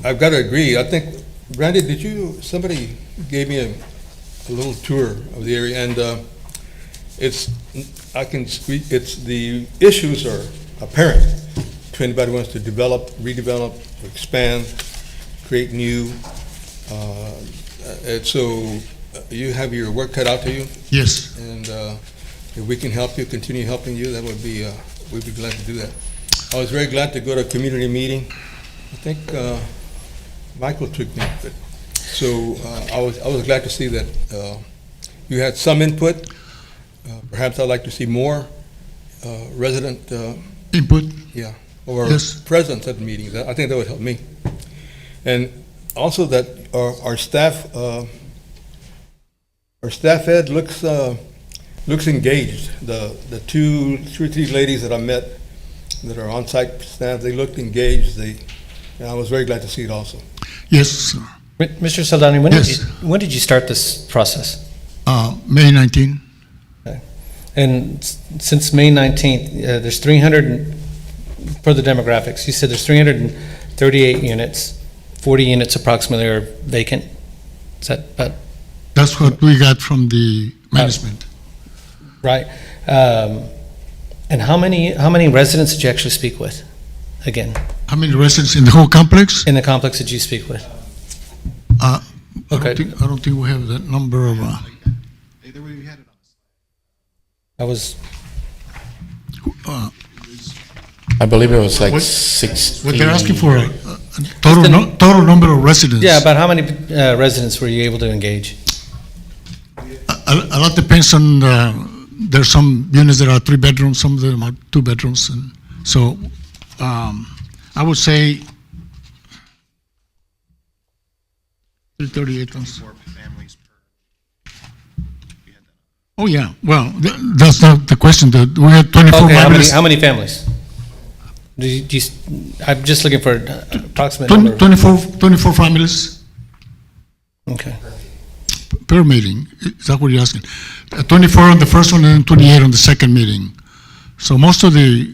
I've got to agree. I think, Randy, somebody gave me a little tour of the area, and the issues are apparent to anybody who wants to develop, redevelop, expand, create new. And so you have your work cut out to you, Yes. and if we can help you, continue helping you, that would be, we'd be glad to do that. I was very glad to go to a community meeting. I think Michael took me, but so I was glad to see that you had some input. Perhaps I'd like to see more resident Input? or Yes. presence at the meetings. I think that would help me. And also that our staff ed looks engaged. The two or three ladies that I met that are on-site staff, they looked engaged. And I was very glad to see it also. Yes, sir. Mr. Saldana, Yes. when did you start this process? May 19. And since May 19th, there's 300, for the demographics, you said there's 338 units, 40 units approximately are vacant. Is that about That's what we got from the management. right? And how many residents did you actually speak with? Again, How many residents in the whole complex? in the complex did you speak with? Okay. I don't think we have that number of, Either way, we had it on. I was, I believe it was like What- 60. what they're asking for, a total number of residents. yeah, about how many residents were you able to engage? A lot depends on, there's some units that are 3 bedrooms, some of them are 2 bedrooms, and so, I would say 338 ones. 4 families per. We had that. Oh, yeah, well, that's not the question, we had 24 Okay, families. how many families? I'm just looking for approximate number. 24 families Okay. per meeting, is that what you're asking? 24 on the first one and 28 on the second meeting. So most of the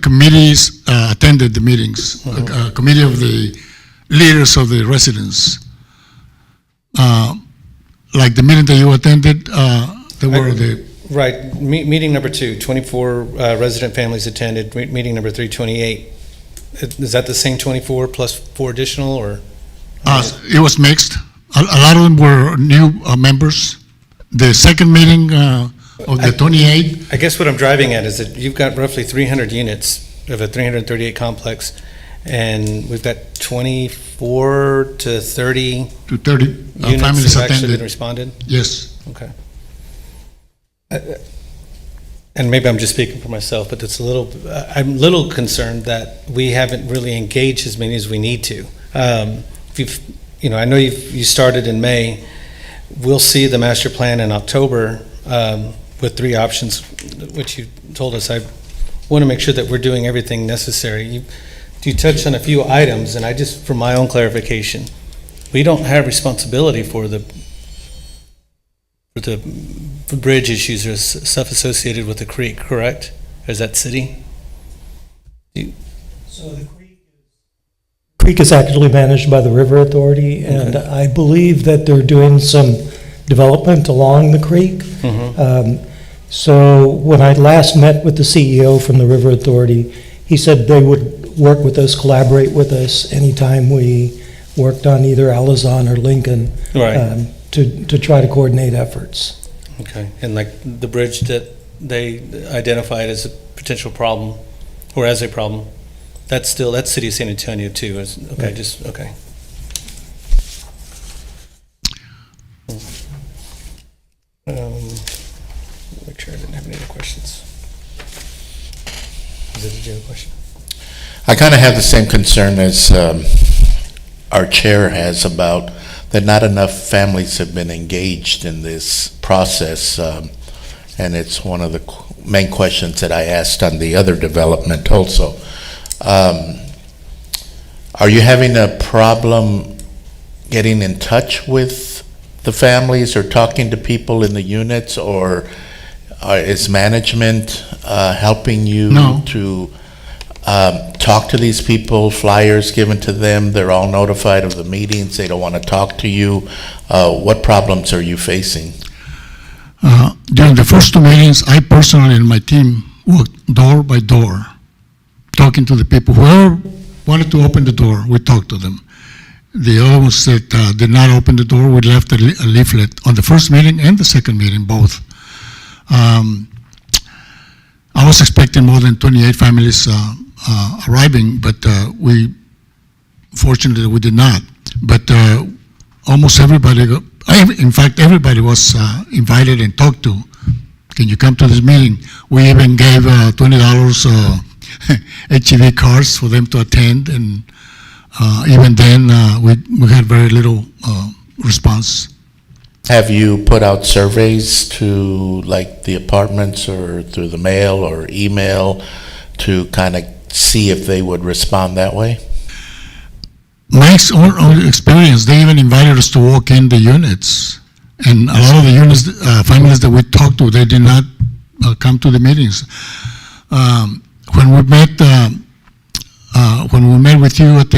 committees attended the meetings, committee of the leaders of the residents. Like the meeting that you attended, there were the, Right, meeting number 2, 24 resident families attended, meeting number 3, 28. Is that the same 24 plus 4 additional, or? it was mixed. A lot of them were new members. The second meeting of the 28, I guess what I'm driving at is that you've got roughly 300 units of a 338 complex, and we've got 24 to 30 to 30 units families that have actually been attended. responded? Yes. Okay. And maybe I'm just speaking for myself, but I'm a little concerned that we haven't really engaged as many as we need to. I know you started in May. We'll see the master plan in October with 3 options, which you told us. I want to make sure that we're doing everything necessary. you touched on a few items, and I just, for my own clarification, we don't have responsibility for the bridge issues or stuff associated with the creek, correct? Or is that city? So the creek is actually managed by the River Authority, and Okay. I believe that they're doing some development along the creek. Mhm. So when I last met with the CEO from the River Authority, he said they would work with us, collaborate with us anytime we worked on either Alazan or Lincoln, Right. to try to coordinate efforts. Okay, and like the bridge that they identified as a potential problem, or as a problem, that's City of San Antonio too, okay, Right. just, okay. Make sure I didn't have any other questions. Did you have a question? I kind of have the same concern as our chair has about that not enough families have been engaged in this process. And it's one of the main questions that I asked on the other development also. Are you having a problem getting in touch with the families or talking to people in the units, or is management helping you No. to talk to these people, flyers given to them, they're all notified of the meetings, they don't want to talk to you? What problems are you facing? During the first two meetings, I personally and my team walked door by door, talking to the people. Whoever wanted to open the door, we talked to them. The other ones that did not open the door, we left a leaflet on the first meeting and the second meeting, both. I was expecting more than 28 families arriving, but fortunately we did not. But almost everybody, in fact, everybody was invited and talked to. Can you come to this meeting? We even gave $20 HEV cards for them to attend, and even then we had very little response. Have you put out surveys to like the apartments or through the mail or email to kind of see if they would respond that way? My own experience, they even invited us to walk in the units. And a lot of the units, families that we talked to, they did not come to the meetings. When we met with you at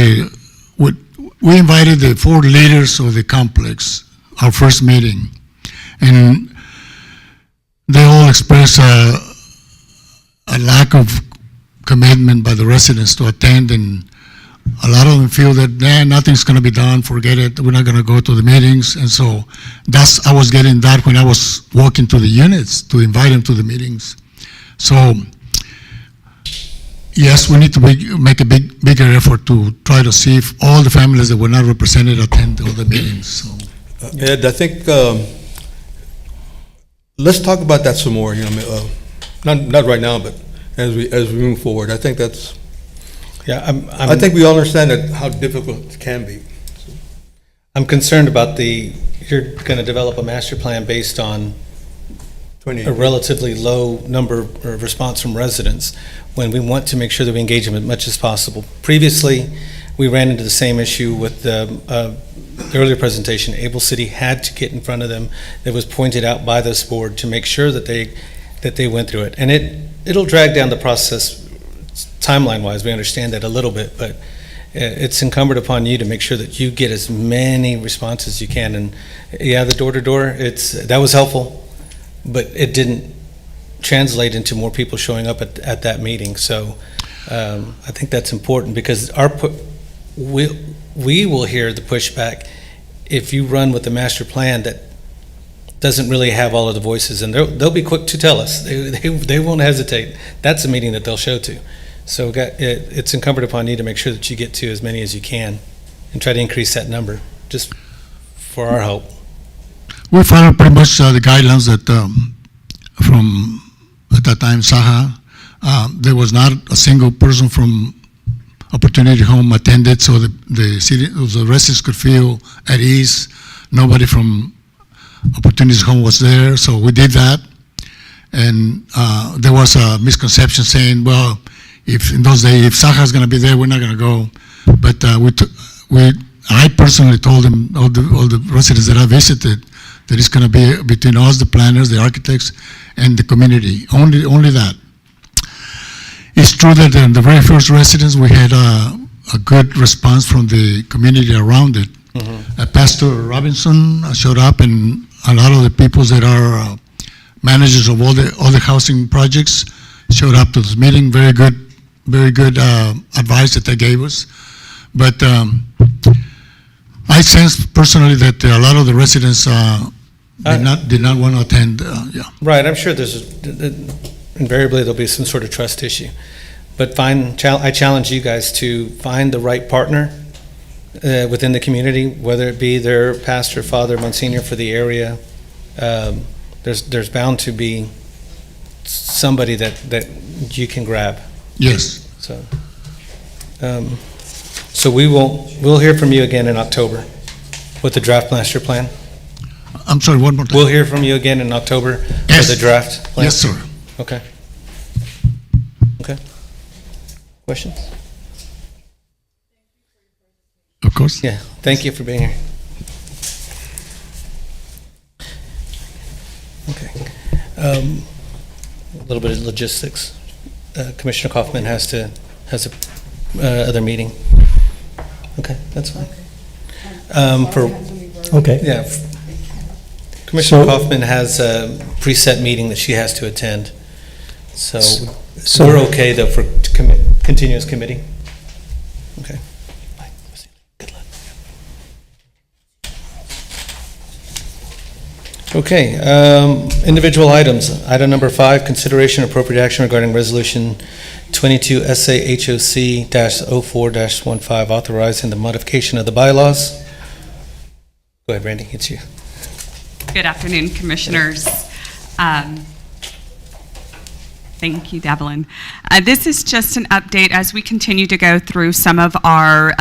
we invited the 4 leaders of the complex, our first meeting, and they all expressed a lack of commitment by the residents to attend, and a lot of them feel that nothing's going to be done, forget it, we're not going to go to the meetings. And so I was getting that when I was walking to the units to invite them to the meetings. So yes, we need to make a bigger effort to try to see if all the families that were not represented attend all the meetings. So. Ed, I think, let's talk about that some more, not right now, but as we move forward. I think that's, I think we all understand how difficult it can be. I'm concerned about you're going to develop a master plan based on a relatively low number of response from residents, when we want to make sure that we engage them as much as possible. Previously, we ran into the same issue with the earlier presentation. Able City had to get in front of them. It was pointed out by this board to make sure that they went through it. And it'll drag down the process timeline-wise. We understand that a little bit, but it's incumbent upon you to make sure that you get as many responses as you can. And yeah, the door-to-door, that was helpful, but it didn't translate into more people showing up at that meeting. So I think that's important, because we will hear the pushback if you run with the master plan that doesn't really have all of the voices, and they'll be quick to tell us. They won't hesitate. That's a meeting that they'll show to. So it's incumbent upon you to make sure that you get to as many as you can and try to increase that number, just for our help. We followed pretty much the guidelines that from at that time Saha. There was not a single person from Opportunity Home attended, so the residents could feel at ease. Nobody from Opportunity Home was there, so we did that. And there was a misconception saying, well, if in those days, if Saja's gonna be there, we're not gonna go. But I personally told them, all the residents that I visited, that it's gonna be between us, the planners, the architects, and the community, only that. It's true that in the very first residence, we had a good response from the community around it. Pastor Robinson showed up, and a lot of the people that are managers of all the housing projects showed up to this meeting. Very good advice that they gave us. But I sense personally that a lot of the residents did not want to attend. Right, I'm sure invariably there'll be some sort of trust issue. But I challenge you guys to find the right partner within the community, whether it be their pastor, father, Monsignor for the area. There's bound to be somebody that you can grab. Yes. So we'll hear from you again in October with the draft master plan. I'm sorry, one more time. We'll hear from you again in October Yes. for the draft plan. Yes, sir. Okay. Questions? Of course. Yeah, thank you for being here. Okay. A little bit of logistics. Commissioner Kaufman has a other meeting. Okay, that's fine. Okay. Yeah. Commissioner So- Kaufman has a preset meeting that she has to attend. So So- we're okay though for continuous committee? Okay. Good luck. Okay, individual items. Item number 5, consideration appropriate action regarding resolution 22 SAHOC-04-15, authorizing the modification of the bylaws. Go ahead, Randy, it's you. Good afternoon, Commissioners. Thank you, Devlin. This is just an update as we continue to go through some of our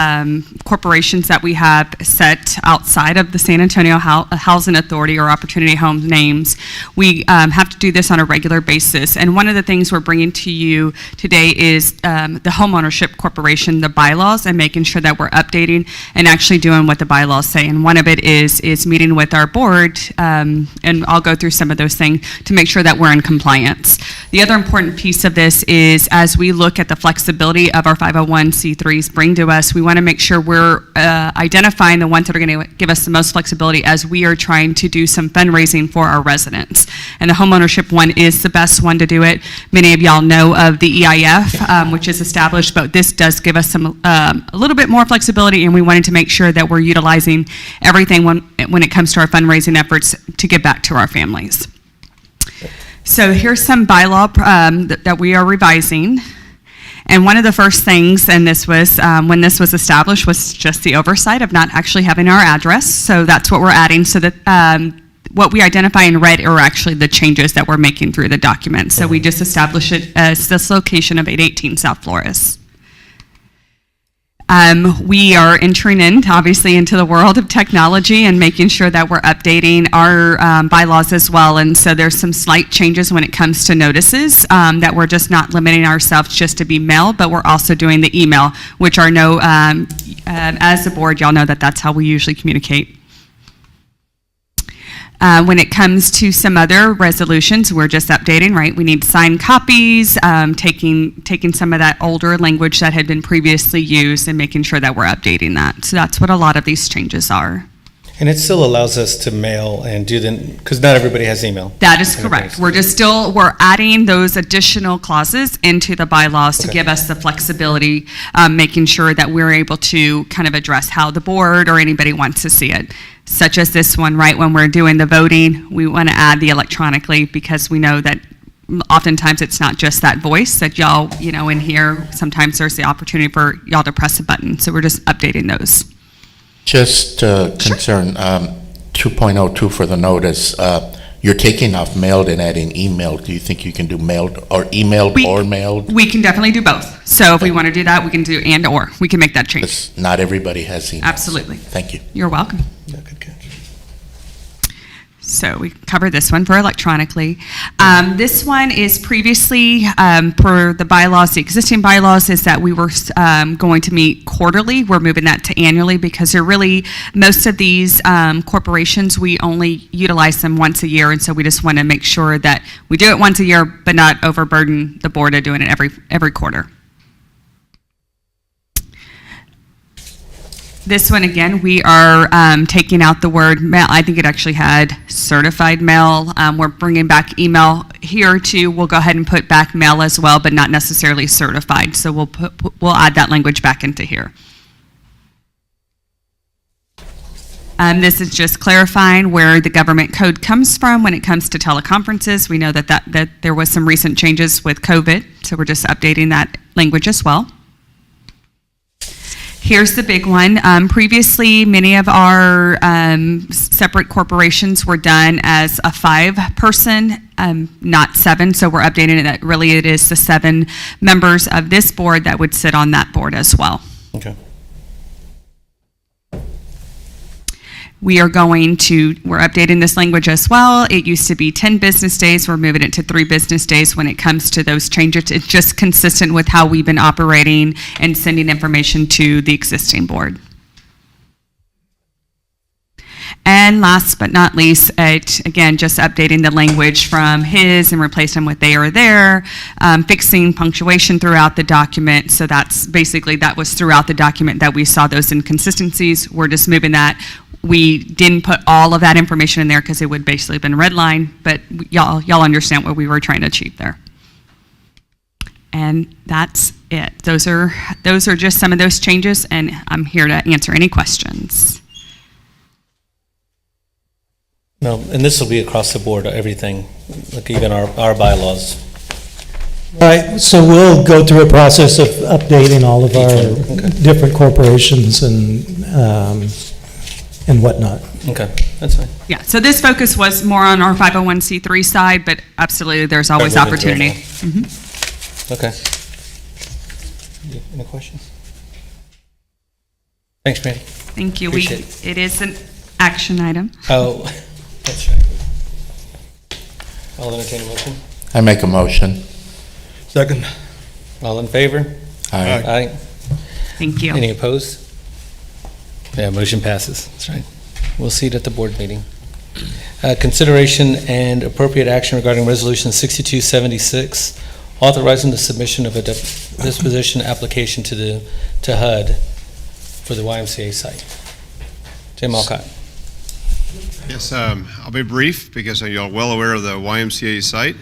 corporations that we have set outside of the San Antonio Housing Authority or Opportunity Home names. We have to do this on a regular basis. And one of the things we're bringing to you today is the homeownership corporation, the bylaws, and making sure that we're updating and actually doing what the bylaws say. And one of it is meeting with our board, and I'll go through some of those things to make sure that we're in compliance. The other important piece of this is as we look at the flexibility of our 501c3s bring to us, we want to make sure we're identifying the ones that are going to give us the most flexibility as we are trying to do some fundraising for our residents. And the homeownership one is the best one to do it. Many of y'all know of the EIF, which is established, but this does give us some a little bit more flexibility, and we wanted to make sure that we're utilizing everything when it comes to our fundraising efforts to give back to our families. So here's some bylaw that we are revising. And one of the first things, and this was, when this was established, was just the oversight of not actually having our address. So that's what we're adding, so that what we identify in red are actually the changes that we're making through the document. So we just established it as this location of 818 South Flores. We are entering obviously into the world of technology and making sure that we're updating our bylaws as well. And so there's some slight changes when it comes to notices, that we're just not limiting ourselves just to be mail, but we're also doing the email, which are as a board, y'all know that that's how we usually communicate. When it comes to some other resolutions, we're just updating, right? We need signed copies, taking some of that older language that had been previously used and making sure that we're updating that. So that's what a lot of these changes are. And it still allows us to mail and do because not everybody has email. That is correct. We're adding those additional clauses into the bylaws to give us the flexibility, making sure that we're able to kind of address how the board or anybody wants to see it. Such as this one, right, when we're doing the voting, we want to add the electronically because we know that oftentimes it's not just that voice that y'all, in here. Sometimes there's the opportunity for y'all to press a button. So we're just updating those. Just concern, 2.02 for the notice, you're taking off mailed and adding email. Do you think you can do mailed or emailed or mailed? We can definitely do both. So if we want to do that, we can do and or. We can make that change. Because not everybody has email. Absolutely. Thank you. You're welcome. Yeah, good catch. So we covered this one for electronically. This one is previously, per the bylaws, the existing bylaws, is that we were going to meet quarterly. We're moving that to annually because they're really, most of these corporations, we only utilize them once a year, and so we just want to make sure that we do it once a year, but not overburden the board of doing it every quarter. This one, again, we are taking out the word mail. I think it actually had certified mail. We're bringing back email here too. We'll go ahead and put back mail as well, but not necessarily certified. So we'll add that language back into here. This is just clarifying where the government code comes from when it comes to teleconferences. We know that there was some recent changes with COVID, so we're just updating that language as well. Here's the big one. Previously, many of our separate corporations were done as a 5-person, not 7. So we're updating it that really it is the 7 members of this board that would sit on that board as well. Okay. We're updating this language as well. It used to be 10 business days. We're moving it to 3 business days when it comes to those changes. It's just consistent with how we've been operating and sending information to the existing board. And last but not least, again, just updating the language from his and replacing with they or their, fixing punctuation throughout the document. So that's basically, that was throughout the document that we saw those inconsistencies. We're just moving that. We didn't put all of that information in there because it would basically have been redline, but y'all understand what we were trying to achieve there. And that's it. Those are just some of those changes, and I'm here to answer any questions. No, and this will be across the board, everything, like even our bylaws. Right, so we'll go through a process of updating all of our different corporations and whatnot. Okay, that's fine. Yeah, so this focus was more on our 501c3 side, but absolutely there's always Right, we'll opportunity. Okay. Any questions? Thanks, Randy. Thank you. Appreciate It is an action item. Oh, that's right. I'll entertain a motion. I make a motion. Second. All in favor? Aye. Aye. Thank you. Any opposed? Yeah, motion passes. That's right. We'll see it at the board meeting. Consideration and appropriate action regarding Resolution 6276, authorizing the submission of a disposition application to HUD for the YMCA site. Jim Alcott. Yes, I'll be brief because you're well aware of the YMCA site,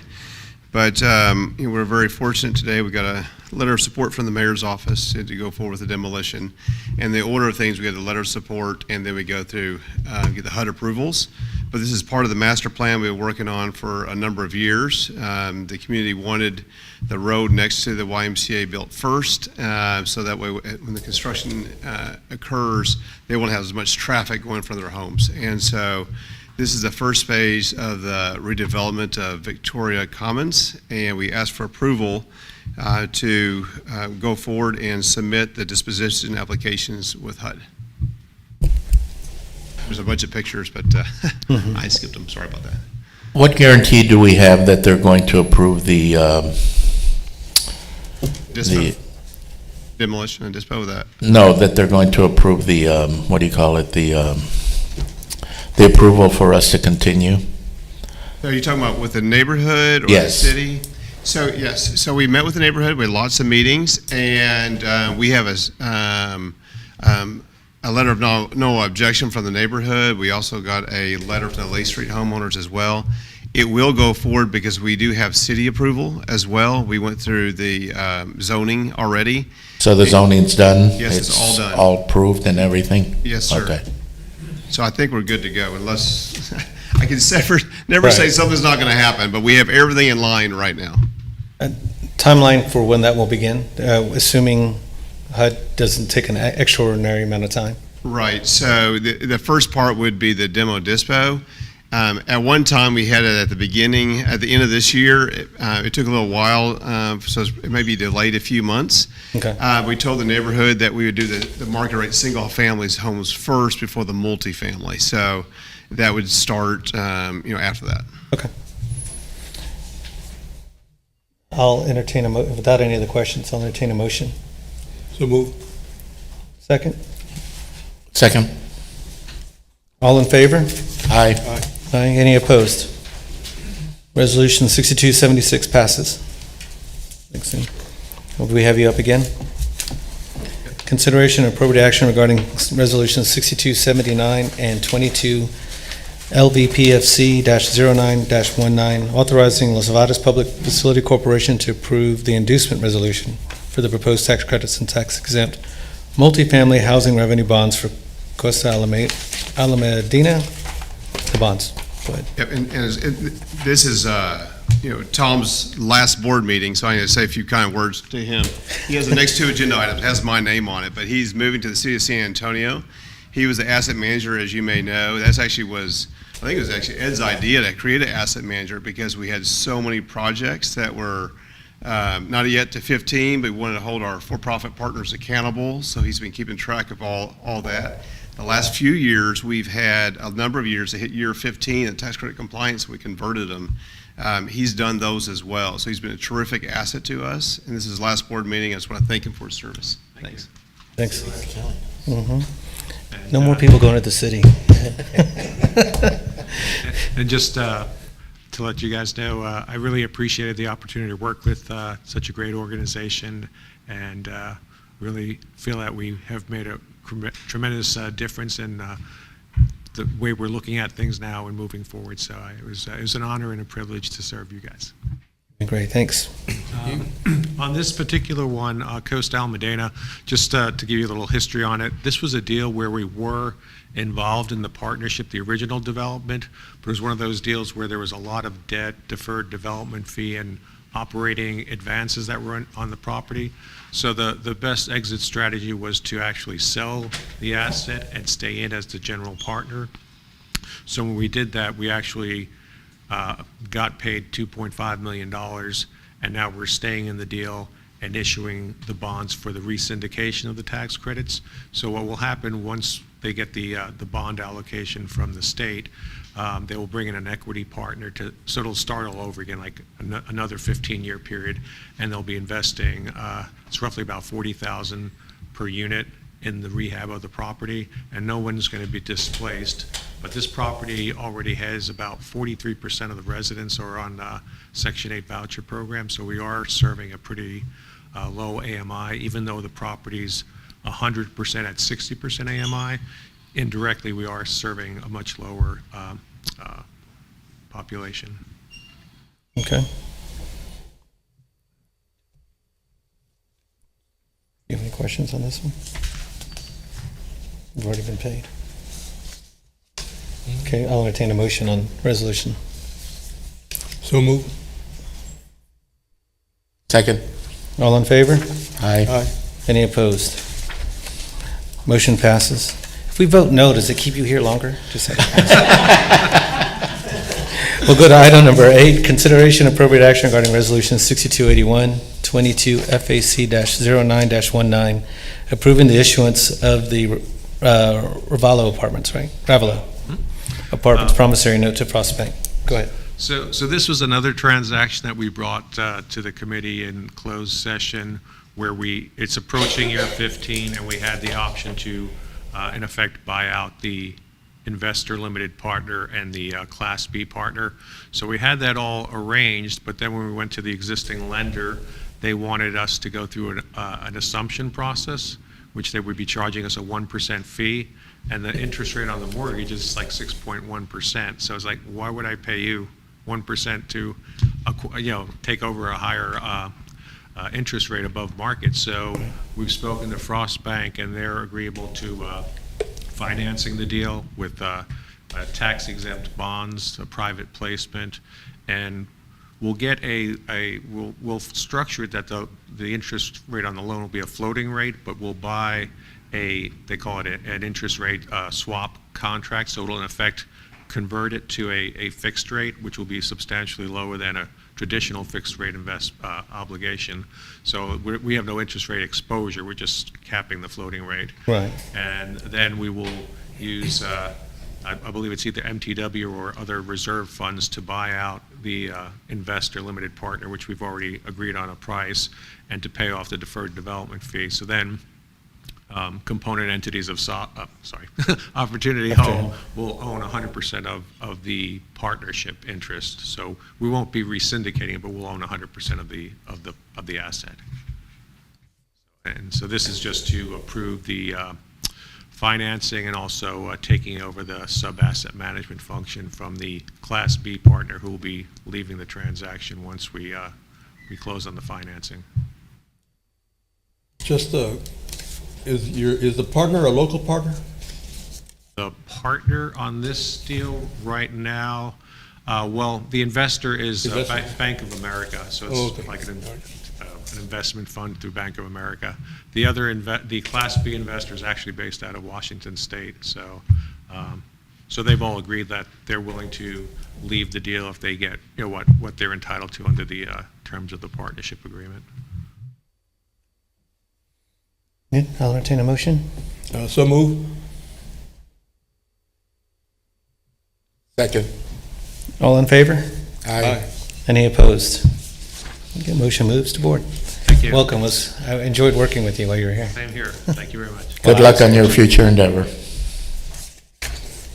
but we're very fortunate today. We got a letter of support from the mayor's office to go forward with the demolition. And the order of things, we get the letter of support, and then we go through get the HUD approvals. But this is part of the master plan we've been working on for a number of years. The community wanted the road next to the YMCA built first, so that way when the construction occurs, they won't have as much traffic going from their homes. And so this is the first phase of the redevelopment of Victoria Commons, and we asked for approval to go forward and submit the disposition applications with HUD. There's a bunch of pictures, but I skipped them. Sorry about that. What guarantee do we have that they're going to approve the Demolition and dispo of that? No, that they're going to approve the, what do you call it, the approval for us to continue? So are you talking about with the neighborhood or Yes. the city? So yes, so we met with the neighborhood, we had lots of meetings, and we have a letter of no objection from the neighborhood. We also got a letter from the Lake Street homeowners as well. It will go forward because we do have city approval as well. We went through the zoning already. So the zoning's done? Yes, it's all done. All approved and everything? Yes, sir. Okay. So I think we're good to go, unless, I can never say something's not gonna happen, but we have everything in line right now. Timeline for when that will begin, assuming HUD doesn't take an extraordinary amount of time? Right, so the first part would be the demo dispo. At one time, we had it at the end of this year. It took a little while, so it may be delayed a few months. Okay. We told the neighborhood that we would do the market rate single families homes first before the multifamily. So that would start, after that. Okay. I'll entertain without any other questions, I'll entertain a motion. So move. Second? Second. All in favor? Aye. Aye. Any opposed? Resolution 6276 passes. Thanks, Sue. Will we have you up again? Consideration and appropriate action regarding Resolution 6279 and 22 LVPFC-09-19, authorizing Los Nevadas Public Facility Corporation to approve the inducement resolution for the proposed tax credits and tax-exempt multifamily housing revenue bonds for Costa Alamedina. The bonds. Go ahead. Yep, and this is, Tom's last board meeting, so I need to say a few kind words to him. He has the next two agenda items, has my name on it, but he's moving to the city of San Antonio. He was the asset manager, as you may know. I think it was actually Ed's idea to create an asset manager because we had so many projects that were not yet to 15, but we wanted to hold our for-profit partners accountable, so he's been keeping track of all that. The last few years, we've had a number of years to hit year 15 in tax credit compliance. We converted them. He's done those as well. So he's been a terrific asset to us. And this is his last board meeting. I just want to thank him for his service. Thanks. Thanks. No more people going to the city. And just to let you guys know, I really appreciated the opportunity to work with such a great organization, and really feel that we have made a tremendous difference in the way we're looking at things now and moving forward. So it was an honor and a privilege to serve you guys. Great, thanks. On this particular one, Costa Alamedina, just to give you a little history on it, this was a deal where we were involved in the partnership, the original development, but it was one of those deals where there was a lot of debt, deferred development fee, and operating advances that were on the property. So the best exit strategy was to actually sell the asset and stay in as the general partner. So when we did that, we actually got paid $2.5 million, and now we're staying in the deal and issuing the bonds for the resyndication of the tax credits. So what will happen once they get the bond allocation from the state, they will bring in an equity partner so it'll start all over again, like another 15-year period, and they'll be investing, it's roughly about $40,000 per unit in the rehab of the property, and no one's going to be displaced. But this property already has about 43% of the residents are on Section 8 voucher program, so we are serving a pretty low AMI, even though the property's 100% at 60% AMI. Indirectly, we are serving a much lower population. Okay. You have any questions on this one? You've already been paid. Okay, I'll entertain a motion on resolution. So move. Second. All in favor? Aye. Any opposed? Motion passes. If we vote no, does it keep you here longer? Just saying. We'll go to item number 8, consideration appropriate action regarding resolution 6281, 22 FAC-09-19, approving the issuance of the Ravallo apartments, right? Ravallo apartments promissory note to Frost Bank. Go ahead. So this was another transaction that we brought to the committee in closed session where it's approaching year 15 and we had the option to, in effect, buy out the investor limited partner and the Class B partner. So we had that all arranged, but then when we went to the existing lender, they wanted us to go through an assumption process, which they would be charging us a 1% fee, and the interest rate on the mortgage is like 6.1%. So it's like, why would I pay you 1% to, take over a higher interest rate above market? So we've spoken to Frost Bank, and they're agreeable to financing the deal with tax-exempt bonds, a private placement, and we'll get we'll structure it that the interest rate on the loan will be a floating rate, but we'll buy they call it an interest rate swap contract, so it'll in effect convert it to a fixed rate, which will be substantially lower than a traditional fixed rate obligation. So we have no interest rate exposure, we're just capping the floating rate. Right. And then we will use I believe it's either MTW or other reserve funds to buy out the investor limited partner, which we've already agreed on a price, and to pay off the deferred development fee. So then component entities of Opportunity Home will own 100% of the partnership interest. So we won't be re-syndicating it, but we'll own 100% of the asset. And so this is just to approve the financing and also taking over the sub-asset management function from the Class B partner who will be leaving the transaction once we close on the financing. Just, is the partner a local partner? The partner on this deal right now, well, the investor is Bank of America, so it's like an investment fund through Bank of America. The other, the Class B investor is actually based out of Washington State, so so they've all agreed that they're willing to leave the deal if they get what they're entitled to under the terms of the partnership agreement. Good. I'll entertain a motion. So move. Second. All in favor? Aye. Any opposed? Okay, motion moves to board. Thank you. Welcome. I enjoyed working with you while you were here. Same here. Thank you very much. Good luck on your future endeavor.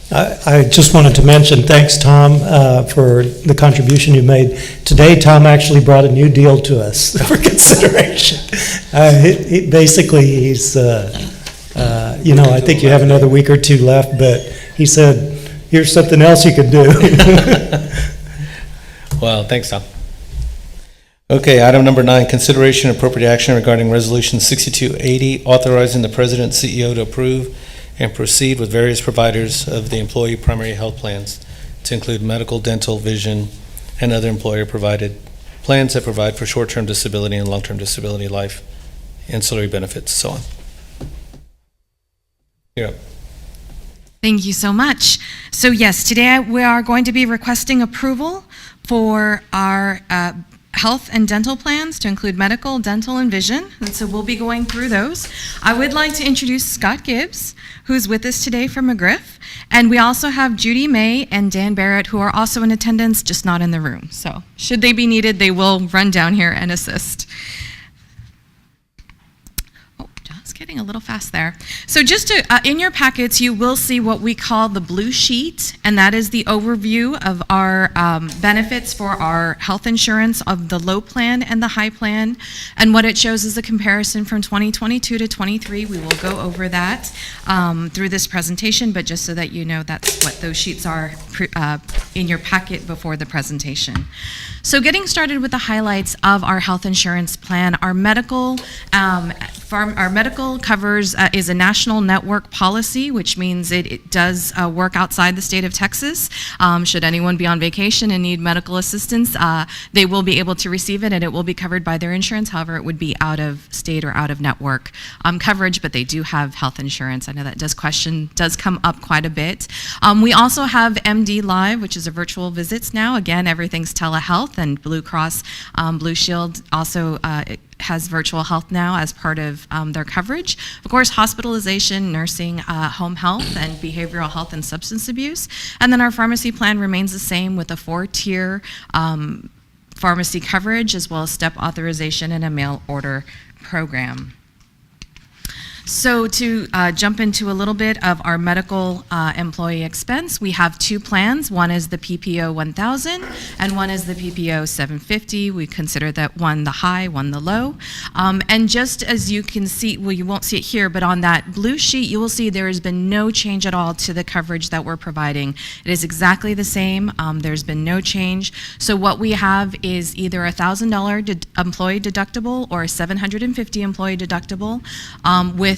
I just wanted to mention, thanks, Tom, for the contribution you made. Today, Tom actually brought a new deal to us for consideration. Basically, he's, I think you have another week or two left, but he said, here's something else you can do. Well, thanks, Tom. Okay, item number 9, consideration and appropriate action regarding Resolution 6280, authorizing the President and CEO to approve and proceed with various providers of the employee primary health plans to include medical, dental, vision, and other employer-provided plans that provide for short-term disability and long-term disability, life, ancillary benefits, so on. You're up. Thank you so much. So yes, today we are going to be requesting approval for our health and dental plans to include medical, dental, and vision. And so we'll be going through those. I would like to introduce Scott Gibbs, who's with us today from McGriff. And we also have Judy May and Dan Barrett, who are also in attendance, just not in the room. So should they be needed, they will run down here and assist. Getting a little fast there. So just to, in your packets, you will see what we call the blue sheet, and that is the overview of our benefits for our health insurance of the low plan and the high plan. And what it shows is a comparison from 2022 to 23. We will go over that through this presentation, but just so that you know, that's what those sheets are in your packet before the presentation. So getting started with the highlights of our health insurance plan, our medical covers is a national network policy, which means it does work outside the state of Texas. Should anyone be on vacation and need medical assistance, they will be able to receive it, and it will be covered by their insurance. However, it would be out of state or out of network coverage, but they do have health insurance. I know that does come up quite a bit. We also have MD Live, which is a virtual visits now. Again, everything's telehealth, and Blue Cross Blue Shield also has virtual health now as part of their coverage. Of course, hospitalization, nursing, home health, and behavioral health and substance abuse. And then our pharmacy plan remains the same with a 4-tier pharmacy coverage, as well as step authorization and a mail order program. So to jump into a little bit of our medical employee expense, we have 2 plans. One is the PPO 1000 and one is the PPO 750. We consider that one the high, one the low. And just as you can see, well, you won't see it here, but on that blue sheet, you will see there has been no change at all to the coverage that we're providing. It is exactly the same. There's been no change. So what we have is either a $1,000 employee deductible or a $750 employee deductible with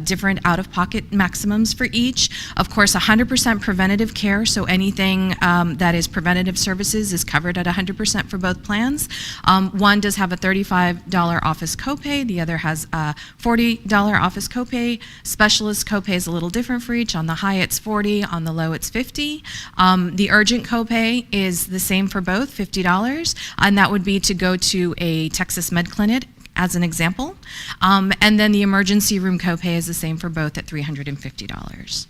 different out-of-pocket maximums for each. Of course, 100% preventative care, so anything that is preventative services is covered at 100% for both plans. One does have a $35 office copay, the other has a $40 office copay. Specialist copay is a little different for each. On the high, it's $40, on the low, it's $50. The urgent copay is the same for both, $50, and that would be to go to a Texas Med Clinic, as an example. And then the emergency room copay is the same for both at $350.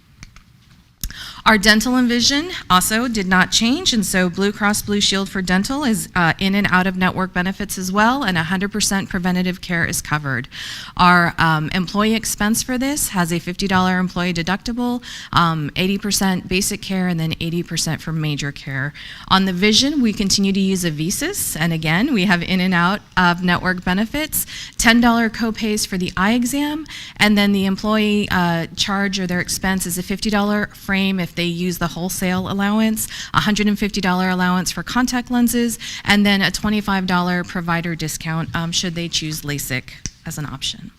Our dental and vision also did not change, and so Blue Cross Blue Shield for dental is in and out of network benefits as well, and 100% preventative care is covered. Our employee expense for this has a $50 employee deductible, 80% basic care, and then 80% for major care. On the vision, we continue to use a Visas, and again, we have in and out of network benefits, $10 copays for the eye exam, and then the employee charge or their expense is a $50 frame if they use the wholesale allowance, $150 allowance for contact lenses, and then a $25 provider discount should they choose LASIK as an option.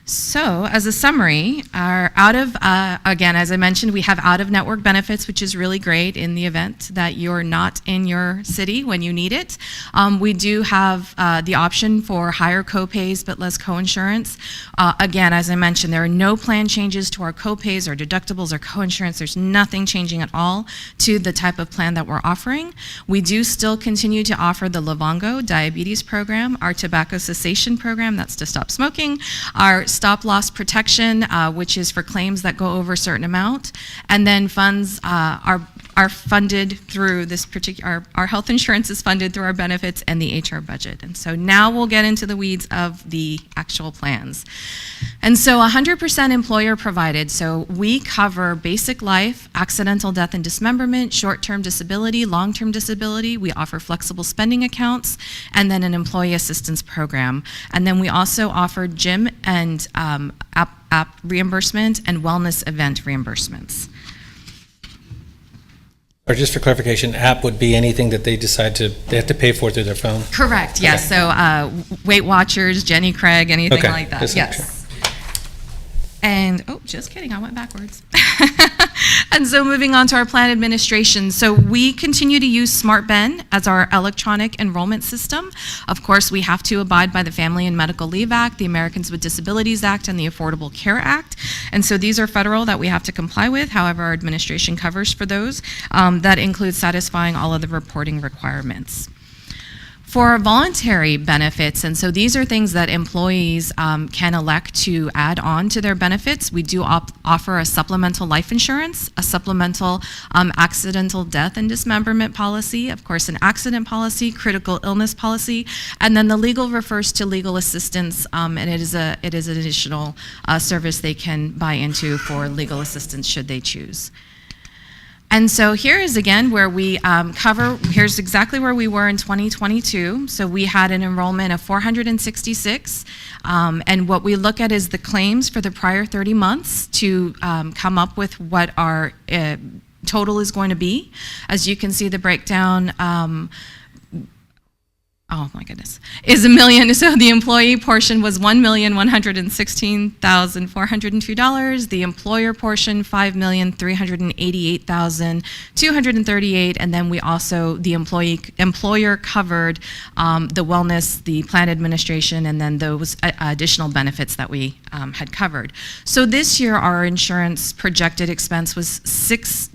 So, as a summary, our again, as I mentioned, we have out-of-network benefits, which is really great in the event that you're not in your city when you need it. We do have the option for higher copays but less coinsurance. Again, as I mentioned, there are no plan changes to our copays or deductibles or coinsurance. There's nothing changing at all to the type of plan that we're offering. We do still continue to offer the Livongo diabetes program, our tobacco cessation program, that's to stop smoking, our stop loss protection, which is for claims that go over a certain amount, and then funds are funded through this particular, our health insurance is funded through our benefits and the HR budget. And so now we'll get into the weeds of the actual plans. And so 100% employer provided, so we cover basic life, accidental death and dismemberment, short-term disability, long-term disability. We offer flexible spending accounts, and then an employee assistance program. And then we also offer gym and app reimbursement and wellness event reimbursements. Or just for clarification, app would be anything that they decide they have to pay for through their phone? Correct, yes. So Weight Watchers, Jenny Craig, anything like that, Just yes. And, oh, just kidding, I went backwards. And so moving on to our plan administration. So we continue to use SmartBen as our electronic enrollment system. Of course, we have to abide by the Family and Medical Leave Act, the Americans with Disabilities Act, and the Affordable Care Act. And so these are federal that we have to comply with. However, our administration covers for those. That includes satisfying all of the reporting requirements. For our voluntary benefits, and so these are things that employees can elect to add on to their benefits. We do offer a supplemental life insurance, a supplemental accidental death and dismemberment policy, of course an accident policy, critical illness policy, and then the legal refers to legal assistance, and it is an additional service they can buy into for legal assistance should they choose. And so here is again where we here's exactly where we were in 2022. So we had an enrollment of 466, and what we look at is the claims for the prior 30 months to come up with what our total is going to be. As you can see, the breakdown, oh my goodness, is $1 million. So the employee portion was $1,116,402. The employer portion, $5,388,238. And then we also, the employer covered the wellness, the plan administration, and then those additional benefits that we had covered. So this year, our insurance projected expense was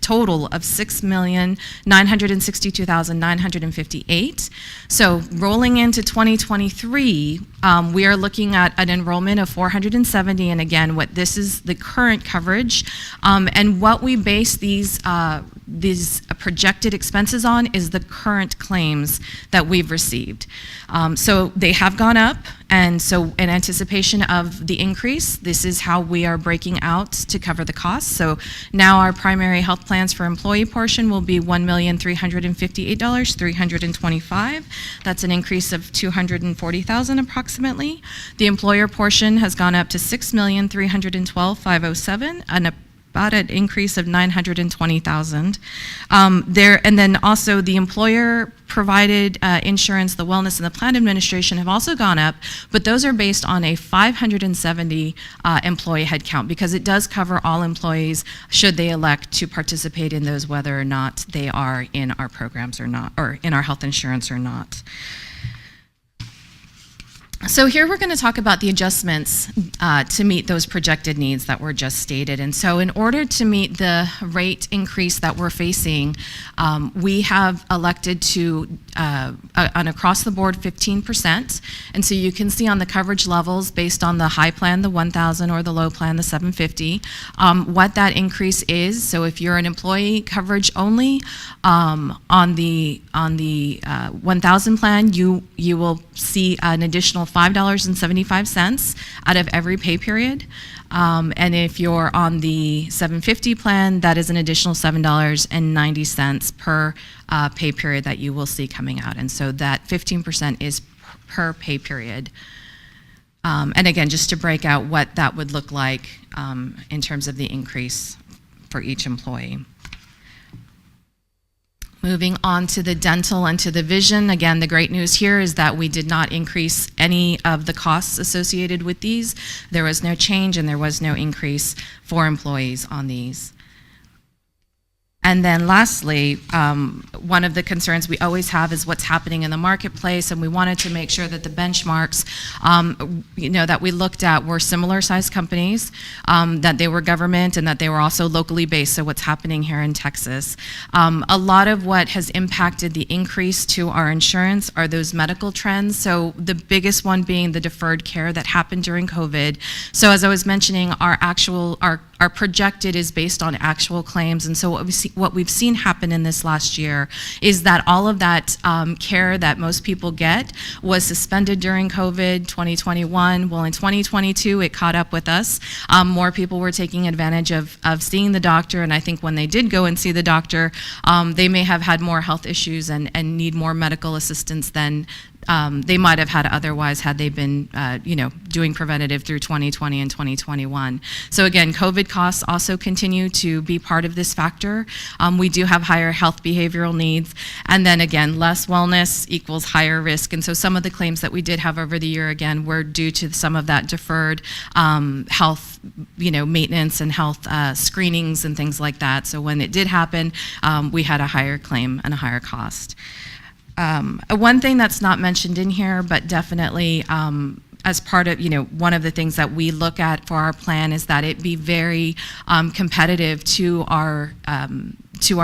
total of $6,962,958. So rolling into 2023, we are looking at an enrollment of 470, and again, what this is the current coverage, and what we base these projected expenses on is the current claims that we've received. So they have gone up, and so in anticipation of the increase, this is how we are breaking out to cover the costs. So now our primary health plans for employee portion will be $1,358,325. That's an increase of $240,000 approximately. The employer portion has gone up to $6,312,507, and about an increase of $920,000. And then also the employer provided insurance, the wellness, and the plan administration have also gone up, but those are based on a 570 employee headcount, because it does cover all employees should they elect to participate in those, whether or not they are in our programs or not, or in our health insurance or not. So here we're going to talk about the adjustments to meet those projected needs that were just stated. And so in order to meet the rate increase that we're facing, we have elected to, on across the board, 15%. And so you can see on the coverage levels based on the high plan, the 1,000, or the low plan, the 750, what that increase is. So if you're an employee coverage only, on the 1,000 plan, you will see an additional $5.75 out of every pay period. And if you're on the 750 plan, that is an additional $7.90 per pay period that you will see coming out. And so that 15% is per pay period. And again, just to break out what that would look like in terms of the increase for each employee. Moving on to the dental and to the vision, again, the great news here is that we did not increase any of the costs associated with these. There was no change and there was no increase for employees on these. And then lastly, one of the concerns we always have is what's happening in the marketplace, and we wanted to make sure that the benchmarks, that we looked at were similar sized companies, that they were government, and that they were also locally based, so what's happening here in Texas. A lot of what has impacted the increase to our insurance are those medical trends, so the biggest one being the deferred care that happened during COVID. So as I was mentioning, our projected is based on actual claims, and so what we've seen happen in this last year is that all of that care that most people get was suspended during COVID 2021. Well, in 2022, it caught up with us. More people were taking advantage of seeing the doctor, and I think when they did go and see the doctor, they may have had more health issues and need more medical assistance than they might have had otherwise had they been, doing preventative through 2020 and 2021. So again, COVID costs also continue to be part of this factor. We do have higher health behavioral needs, and then again, less wellness equals higher risk. And so some of the claims that we did have over the year, again, were due to some of that deferred health, maintenance and health screenings and things like that. So when it did happen, we had a higher claim and a higher cost. One thing that's not mentioned in here, but definitely as part of, one of the things that we look at for our plan is that it be very competitive to our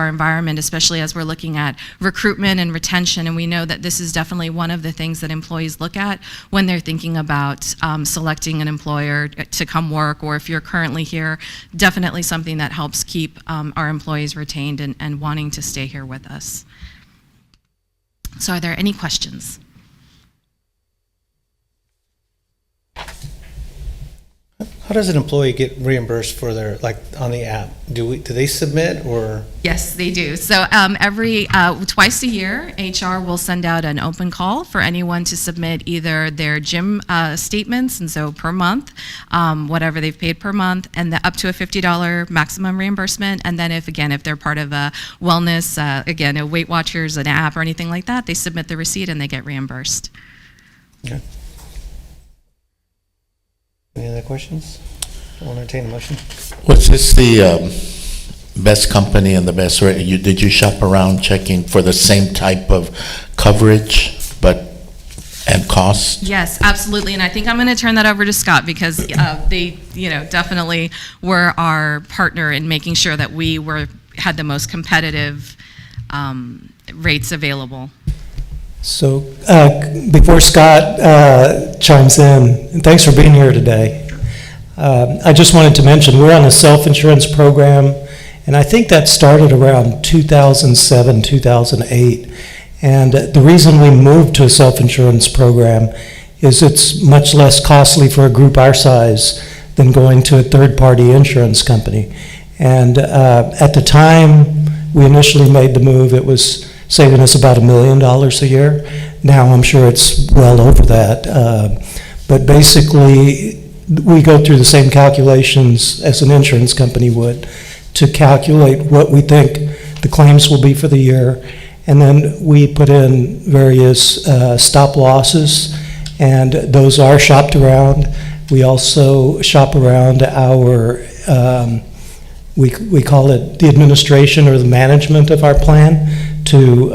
environment, especially as we're looking at recruitment and retention. And we know that this is definitely one of the things that employees look at when they're thinking about selecting an employer to come work, or if you're currently here, definitely something that helps keep our employees retained and wanting to stay here with us. So are there any questions? How does an employee get reimbursed for their, on the app? Do they submit, or? Yes, they do. So twice a year, HR will send out an open call for anyone to submit either their gym statements, and so per month, whatever they've paid per month, and up to a $50 maximum reimbursement. And then if they're part of a wellness, a Weight Watchers, an app, or anything like that, they submit the receipt and they get reimbursed. Okay. Any other questions? I'll entertain a motion. Was this the best company and the best rate? Did you shop around checking for the same type of coverage and cost? Yes, absolutely. And I think I'm going to turn that over to Scott, because they definitely were our partner in making sure that we had the most competitive rates available. So before Scott chimes in, and thanks for being here today, I just wanted to mention we're on a self-insurance program, and I think that started around 2007, 2008. And the reason we moved to a self-insurance program is it's much less costly for a group our size than going to a third-party insurance company. And at the time we initially made the move, it was saving us about $1 million a year. Now I'm sure it's well over that. But basically, we go through the same calculations as an insurance company would to calculate what we think the claims will be for the year. And then we put in various stop losses, and those are shopped around. We also shop around our, we call it the administration or the management of our plan, to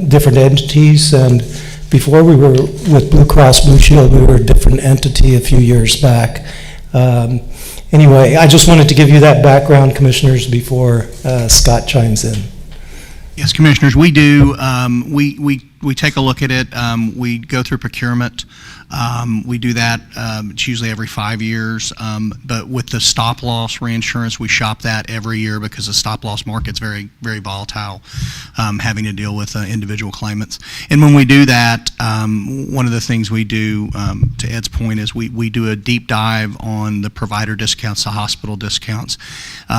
different entities, and before we were with Blue Cross Blue Shield, we were a different entity a few years back. Anyway, I just wanted to give you that background, Commissioners, before Scott chimes in. Yes, Commissioners, we do. We take a look at it. We go through procurement. We do that. It's usually every 5 years. But with the stop loss reinsurance, we shop that every year because the stop loss market's very, very volatile, having to deal with individual claimants. And when we do that, one of the things we do, to Ed's point, is we do a deep dive on the provider discounts, the hospital discounts.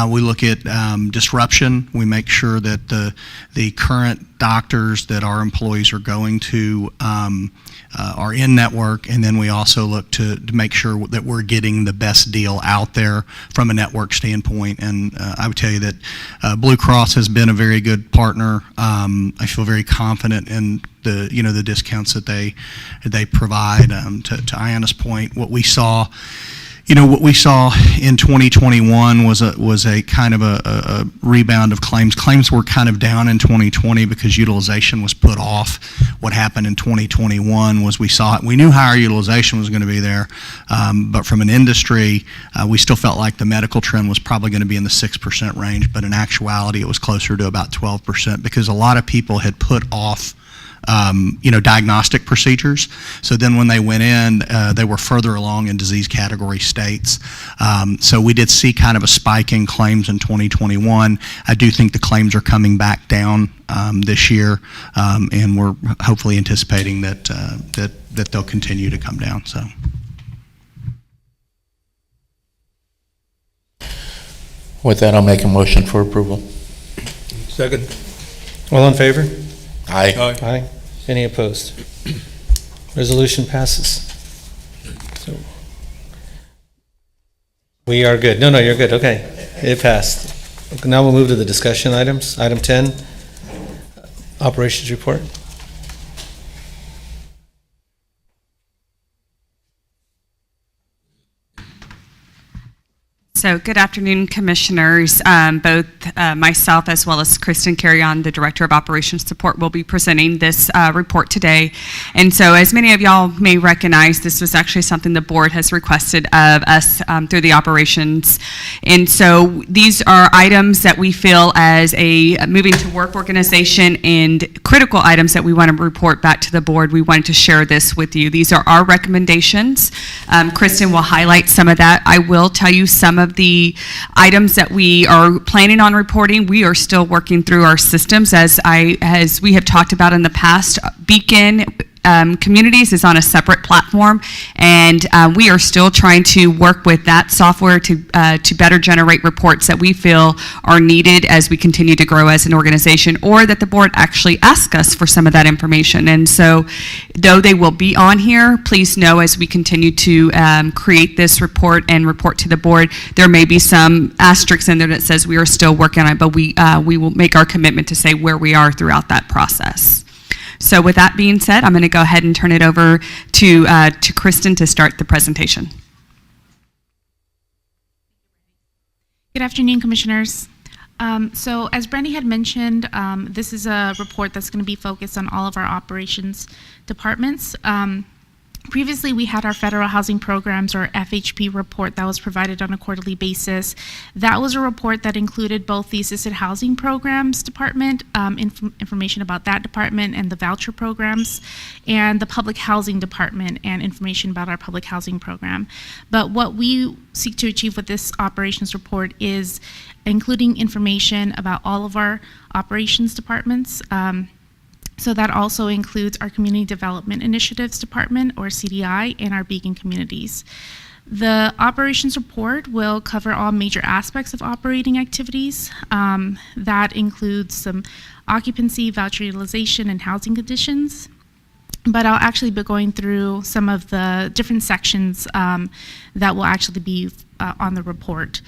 We look at disruption. We make sure that the current doctors that our employees are going to are in network, and then we also look to make sure that we're getting the best deal out there from a network standpoint. And I would tell you that Blue Cross has been a very good partner. I feel very confident in the discounts that they provide. To Ayanna's point, what we saw in 2021 was a kind of a rebound of claims. Claims were kind of down in 2020 because utilization was put off. What happened in 2021 was we knew higher utilization was going to be there, but from an industry, we still felt like the medical trend was probably going to be in the 6% range, but in actuality, it was closer to about 12% because a lot of people had put off diagnostic procedures. So then when they went in, they were further along in disease category states. So we did see kind of a spike in claims in 2021. I do think the claims are coming back down this year, and we're hopefully anticipating that they'll continue to come down. So. With that, I'll make a motion for approval. Second. All in favor? Aye. Aye. Any opposed? Resolution passes. So we are good. No, you're good. Okay. It passed. Now we'll move to the discussion items. Item 10, operations report. So good afternoon, Commissioners. Both myself as well as Kristen Carrion, the Director of Operations Support, will be presenting this report today. And so as many of y'all may recognize, this was actually something the board has requested of us through the operations. And so these are items that we feel as a moving to work organization and critical items that we want to report back to the board. We wanted to share this with you. These are our recommendations. Kristen will highlight some of that. I will tell you some of the items that we are planning on reporting. We are still working through our systems as we have talked about in the past. Beacon Communities is on a separate platform, and we are still trying to work with that software to better generate reports that we feel are needed as we continue to grow as an organization, or that the board actually asks us for some of that information. And so though they will be on here, please know as we continue to create this report and report to the board, there may be some asterisks in there that says we are still working on it, but we will make our commitment to say where we are throughout that process. So with that being said, I'm going to go ahead and turn it over to Kristen to start the presentation. Good afternoon, Commissioners. So as Brandy had mentioned, this is a report that's going to be focused on all of our operations departments. Previously, we had our Federal Housing Programs, or FHP, report that was provided on a quarterly basis. That was a report that included both the Assisted Housing Programs Department, information about that department and the voucher programs, and the Public Housing Department and information about our public housing program. But what we seek to achieve with this operations report is including information about all of our operations departments. So that also includes our Community Development Initiatives Department, or CDI, and our Beacon Communities. The operations report will cover all major aspects of operating activities. That includes some occupancy, voucher utilization, and housing conditions. But I'll actually be going through some of the different sections that will actually be on the report.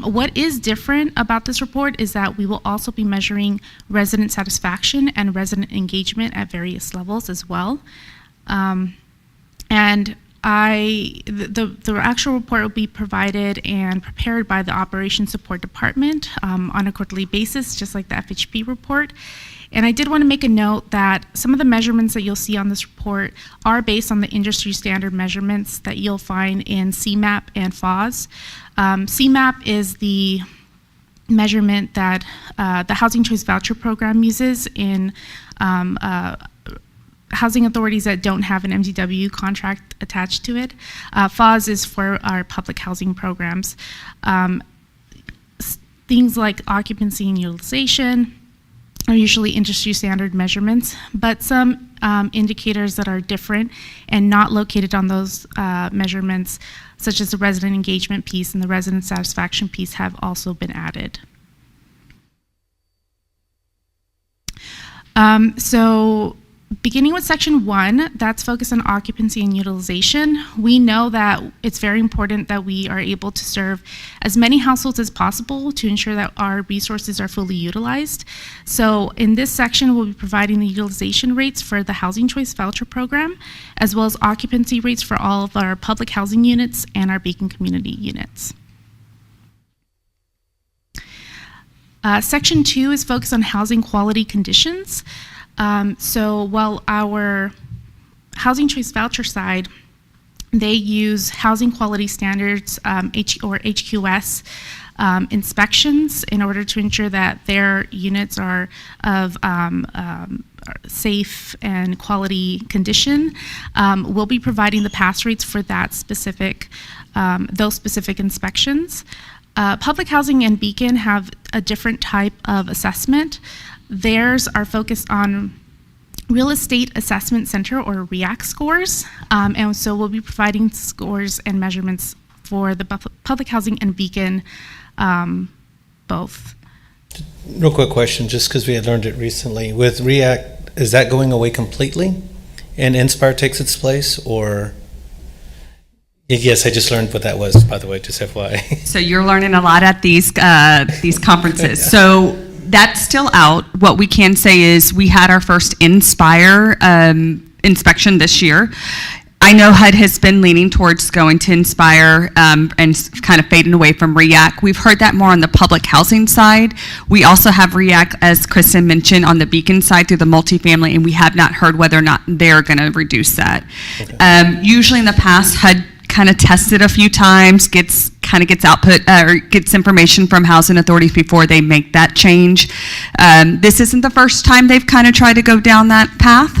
What is different about this report is that we will also be measuring resident satisfaction and resident engagement at various levels as well. And the actual report will be provided and prepared by the Operations Support Department on a quarterly basis, just like the FHP report. And I did want to make a note that some of the measurements that you'll see on this report are based on the industry standard measurements that you'll find in CMAP and FOS. CMAP is the measurement that the Housing Choice Voucher Program uses in housing authorities that don't have an MDW contract attached to it. FOS is for our public housing programs. Things like occupancy and utilization are usually industry standard measurements, but some indicators that are different and not located on those measurements, such as the resident engagement piece and the resident satisfaction piece, have also been added. So beginning with section 1, that's focused on occupancy and utilization. We know that it's very important that we are able to serve as many households as possible to ensure that our resources are fully utilized. So in this section, we'll be providing the utilization rates for the Housing Choice Voucher Program, as well as occupancy rates for all of our public housing units and our Beacon community units. Section 2 is focused on housing quality conditions. So while our Housing Choice Voucher side, they use housing quality standards, HQS inspections in order to ensure that their units are of safe and quality condition. We'll be providing the pass rates for that specific, those specific inspections. Public housing and Beacon have a different type of assessment. Theirs are focused on Real Estate Assessment Center, or REACT scores, and so we'll be providing scores and measurements for the public housing and Beacon both. Real quick question, just because we had learned it recently. With REACT, is that going away completely and Inspire takes its place, or? Yes, I just learned what that was, by the way, just FYI. So you're learning a lot at these conferences. So that's still out. What we can say is we had our first Inspire inspection this year. I know HUD has been leaning towards going to Inspire and kind of fading away from REACT. We've heard that more on the public housing side. We also have REACT, as Kristen mentioned, on the Beacon side through the multifamily, and we have not heard whether or not they're going to reduce that. Okay. Usually in the past, HUD kind of tested a few times, gets output or gets information from housing authorities before they make that change. This isn't the first time they've kind of tried to go down that path.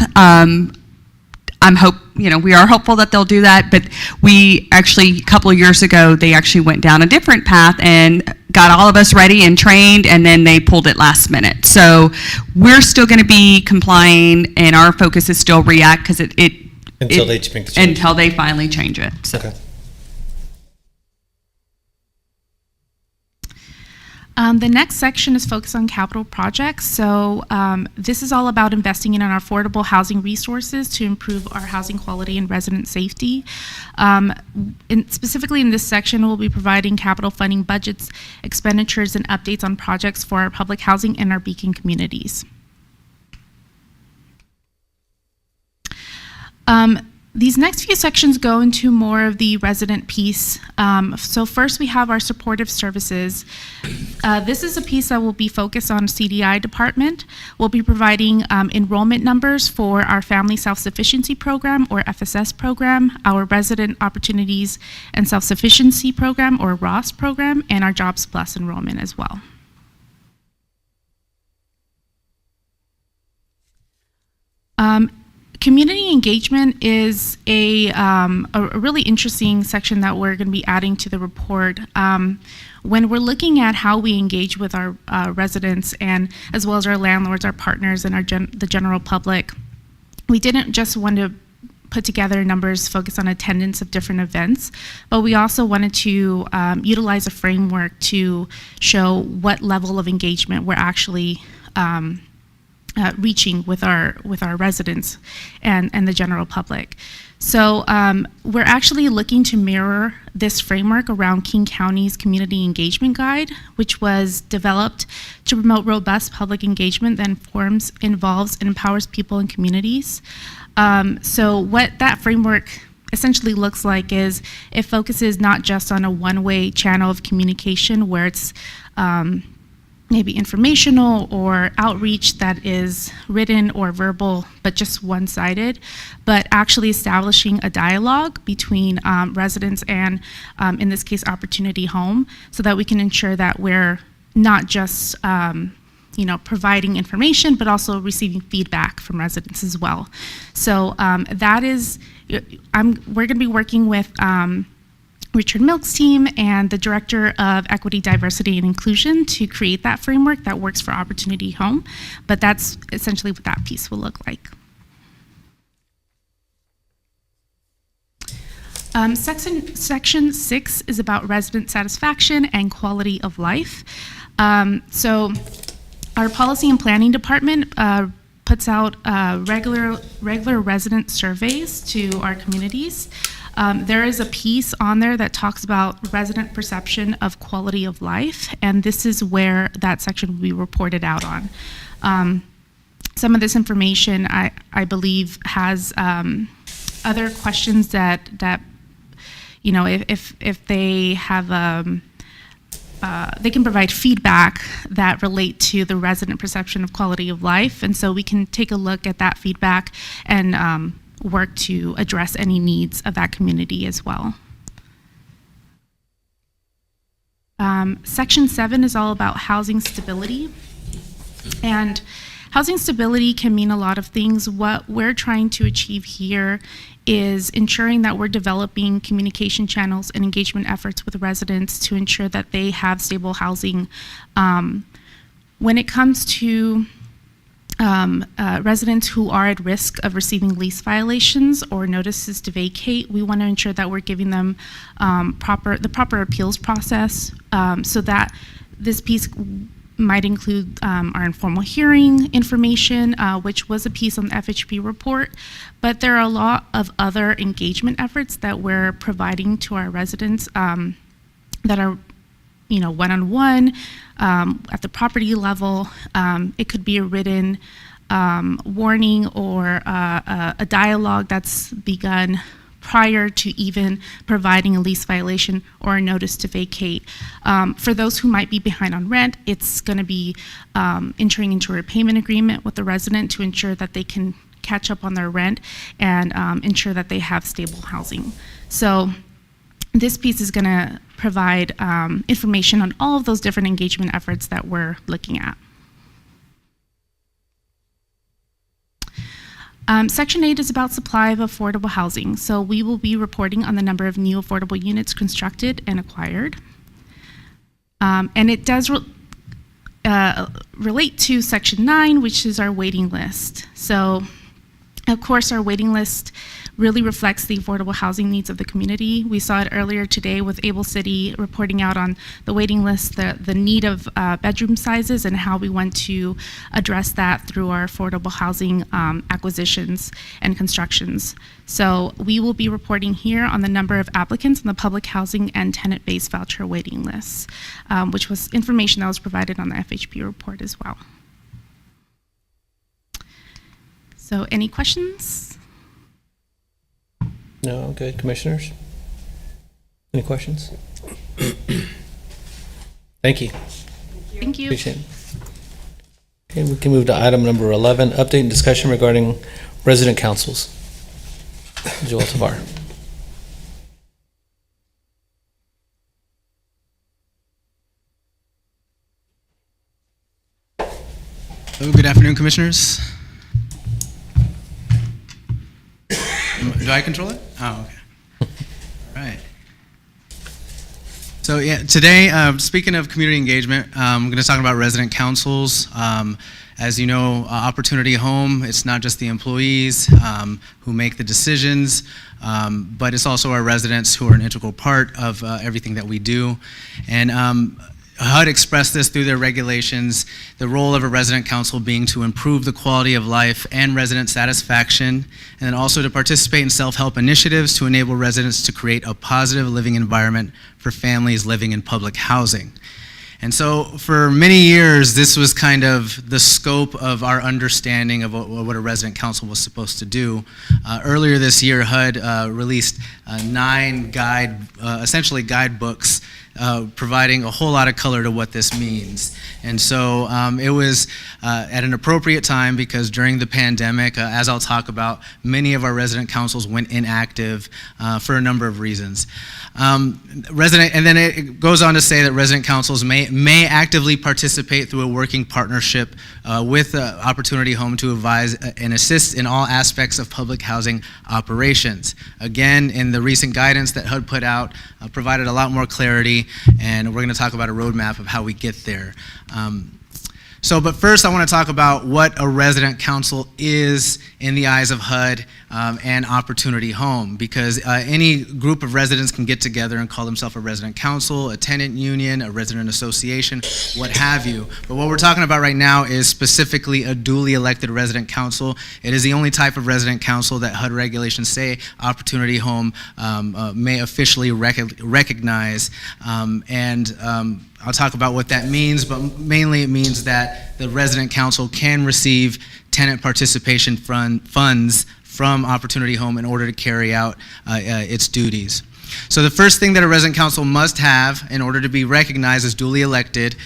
We are hopeful that they'll do that, but we actually, a couple of years ago, they actually went down a different path and got all of us ready and trained, and then they pulled it last minute. So we're still going to be complying, and our focus is still REACT because until they make the change. Until they finally change it. So. Okay. The next section is focused on capital projects. So this is all about investing in our affordable housing resources to improve our housing quality and resident safety. Specifically in this section, we'll be providing capital funding budgets, expenditures, and updates on projects for our public housing and our Beacon communities. These next few sections go into more of the resident piece. So first we have our supportive services. This is a piece that will be focused on CDI department. We'll be providing enrollment numbers for our Family Self-Sufficiency Program, or FSS program, our Resident Opportunities and Self-Sufficiency Program, or ROS program, and our Jobs Plus enrollment as well. Community engagement is a really interesting section that we're going to be adding to the report. When we're looking at how we engage with our residents, and as well as our landlords, our partners, and the general public, we didn't just want to put together numbers focused on attendance of different events, but we also wanted to utilize a framework to show what level of engagement we're actually reaching with our residents and the general public. So we're actually looking to mirror this framework around King County's Community Engagement Guide, which was developed to promote robust public engagement that informs, involves, and empowers people and communities. So what that framework essentially looks like is it focuses not just on a one-way channel of communication where it's maybe informational or outreach that is written or verbal, but just one-sided, but actually establishing a dialogue between residents and, in this case, Opportunity Home, so that we can ensure that we're not just providing information, but also receiving feedback from residents as well. So that is, we're going to be working with Richard Milk's team and the Director of Equity, Diversity, and Inclusion to create that framework that works for Opportunity Home. But that's essentially what that piece will look like. Section 6 is about resident satisfaction and quality of life. So our Policy and Planning Department puts out regular resident surveys to our communities. There is a piece on there that talks about resident perception of quality of life, and this is where that section will be reported out on. Some of this information, I believe, has other questions that if they have, they can provide feedback that relate to the resident perception of quality of life, and so we can take a look at that feedback and work to address any needs of that community as well. Section 7 is all about housing stability. And housing stability can mean a lot of things. What we're trying to achieve here is ensuring that we're developing communication channels and engagement efforts with residents to ensure that they have stable housing. When it comes to residents who are at risk of receiving lease violations or notices to vacate, we want to ensure that we're giving them the proper appeals process, so that this piece might include our informal hearing information, which was a piece on the FHP report, but there are a lot of other engagement efforts that we're providing to our residents that are one-on-one, at the property level. It could be a written warning or a dialogue that's begun prior to even providing a lease violation or a notice to vacate. For those who might be behind on rent, it's going to be entering into a repayment agreement with the resident to ensure that they can catch up on their rent and ensure that they have stable housing. So this piece is going to provide information on all of those different engagement efforts that we're looking at. Section 8 is about supply of affordable housing. So we will be reporting on the number of new affordable units constructed and acquired. And it does relate to Section 9, which is our waiting list. So, of course, our waiting list really reflects the affordable housing needs of the community. We saw it earlier today with Able City reporting out on the waiting list, the need of bedroom sizes and how we want to address that through our affordable housing acquisitions and constructions. So we will be reporting here on the number of applicants on the public housing and tenant-based voucher waiting lists, which was information that was provided on the FHP report as well. So any questions? No, good. Commissioners? Any questions? Thank you. Thank you. Appreciate it. Okay, we can move to item number 11, update and discussion regarding resident councils. Joel Tavar. Hello, good afternoon, commissioners. Do I control it? Oh, okay. All right. So yeah, today, speaking of community engagement, I'm going to talk about resident councils. As you know, Opportunity Home, it's not just the employees who make the decisions, but it's also our residents who are an integral part of everything that we do. And HUD expressed this through their regulations, the role of a resident council being to improve the quality of life and resident satisfaction, and then also to participate in self-help initiatives to enable residents to create a positive living environment for families living in public housing. And so for many years, this was kind of the scope of our understanding of what a resident council was supposed to do. Earlier this year, HUD released 9 essentially guidebooks providing a whole lot of color to what this means. And so it was at an appropriate time because during the pandemic, as I'll talk about, many of our resident councils went inactive for a number of reasons. And then it goes on to say that resident councils may actively participate through a working partnership with Opportunity Home to advise and assist in all aspects of public housing operations. Again, in the recent guidance that HUD put out, provided a lot more clarity, and we're going to talk about a roadmap of how we get there. But first I want to talk about what a resident council is in the eyes of HUD and Opportunity Home, because any group of residents can get together and call themselves a resident council, a tenant union, a resident association, what have you. But what we're talking about right now is specifically a duly elected resident council. It is the only type of resident council that HUD regulations say Opportunity Home may officially recognize. I'll talk about what that means, but mainly it means that the resident council can receive tenant participation funds from Opportunity Home in order to carry out its duties. So the first thing that a resident council must have in order to be recognized as duly elected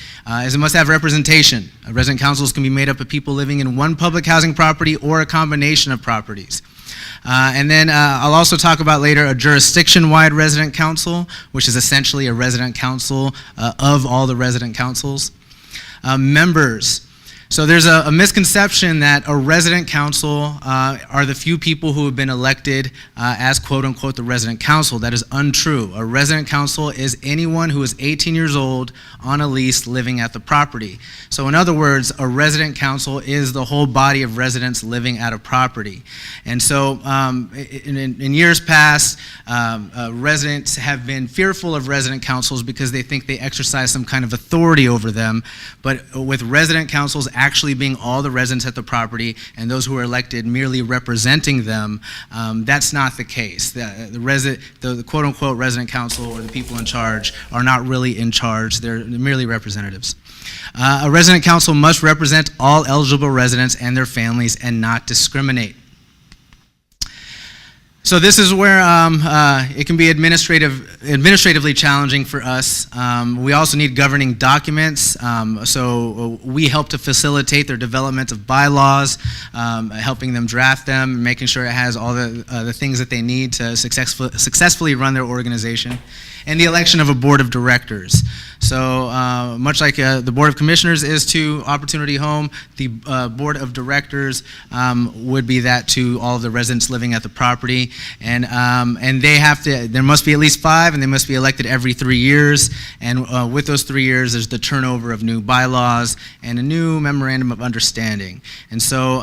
is it must have representation. Resident councils can be made up of people living in one public housing property or a combination of properties. And then I'll also talk about later a jurisdiction-wide resident council, which is essentially a resident council of all the resident councils. Members. So there's a misconception that a resident council are the few people who have been elected as quote-unquote the resident council. That is untrue. A resident council is anyone who is 18 years old on a lease living at the property. So in other words, a resident council is the whole body of residents living at a property. And so in years past, residents have been fearful of resident councils because they think they exercise some kind of authority over them. But with resident councils actually being all the residents at the property and those who are elected merely representing them, that's not the case. The quote-unquote resident council or the people in charge are not really in charge. They're merely representatives. A resident council must represent all eligible residents and their families and not discriminate. So this is where it can be administratively challenging for us. We also need governing documents. So we help to facilitate their development of bylaws, helping them draft them, making sure it has all the things that they need to successfully run their organization. And the election of a board of directors. So much like the Board of Commissioners is to Opportunity Home, the Board of Directors would be that to all of the residents living at the property. And they have to, there must be at least 5, and they must be elected every 3 years. And with those 3 years, there's the turnover of new bylaws and a new memorandum of understanding. And so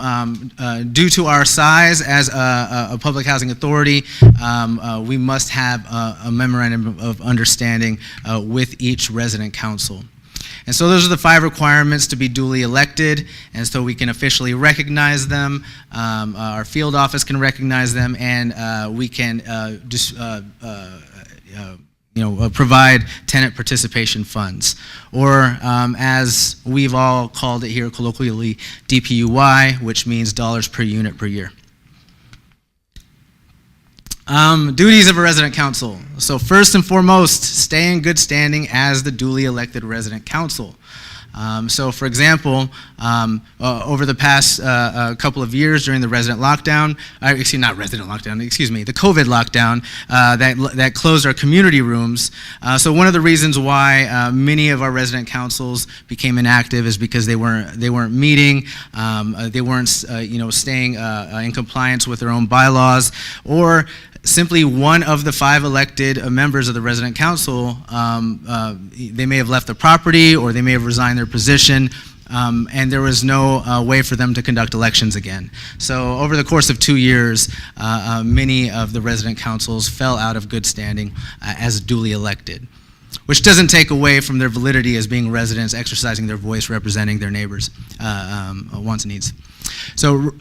due to our size as a public housing authority, we must have a memorandum of understanding with each resident council. And so those are the 5 requirements to be duly elected, and so we can officially recognize them, our field office can recognize them, and we can provide tenant participation funds, or as we've all called it here colloquially, DPUY, which means dollars per unit per year. Duties of a resident council. So first and foremost, stay in good standing as the duly elected resident council. So for example, over the past couple of years during the resident lockdown, the COVID lockdown that closed our community rooms. So one of the reasons why many of our resident councils became inactive is because they weren't meeting, they weren't staying in compliance with their own bylaws, or simply one of the 5 elected members of the resident council, they may have left the property or they may have resigned their position, and there was no way for them to conduct elections again. So over the course of 2 years, many of the resident councils fell out of good standing as duly elected, which doesn't take away from their validity as being residents exercising their voice, representing their neighbors' wants and needs. So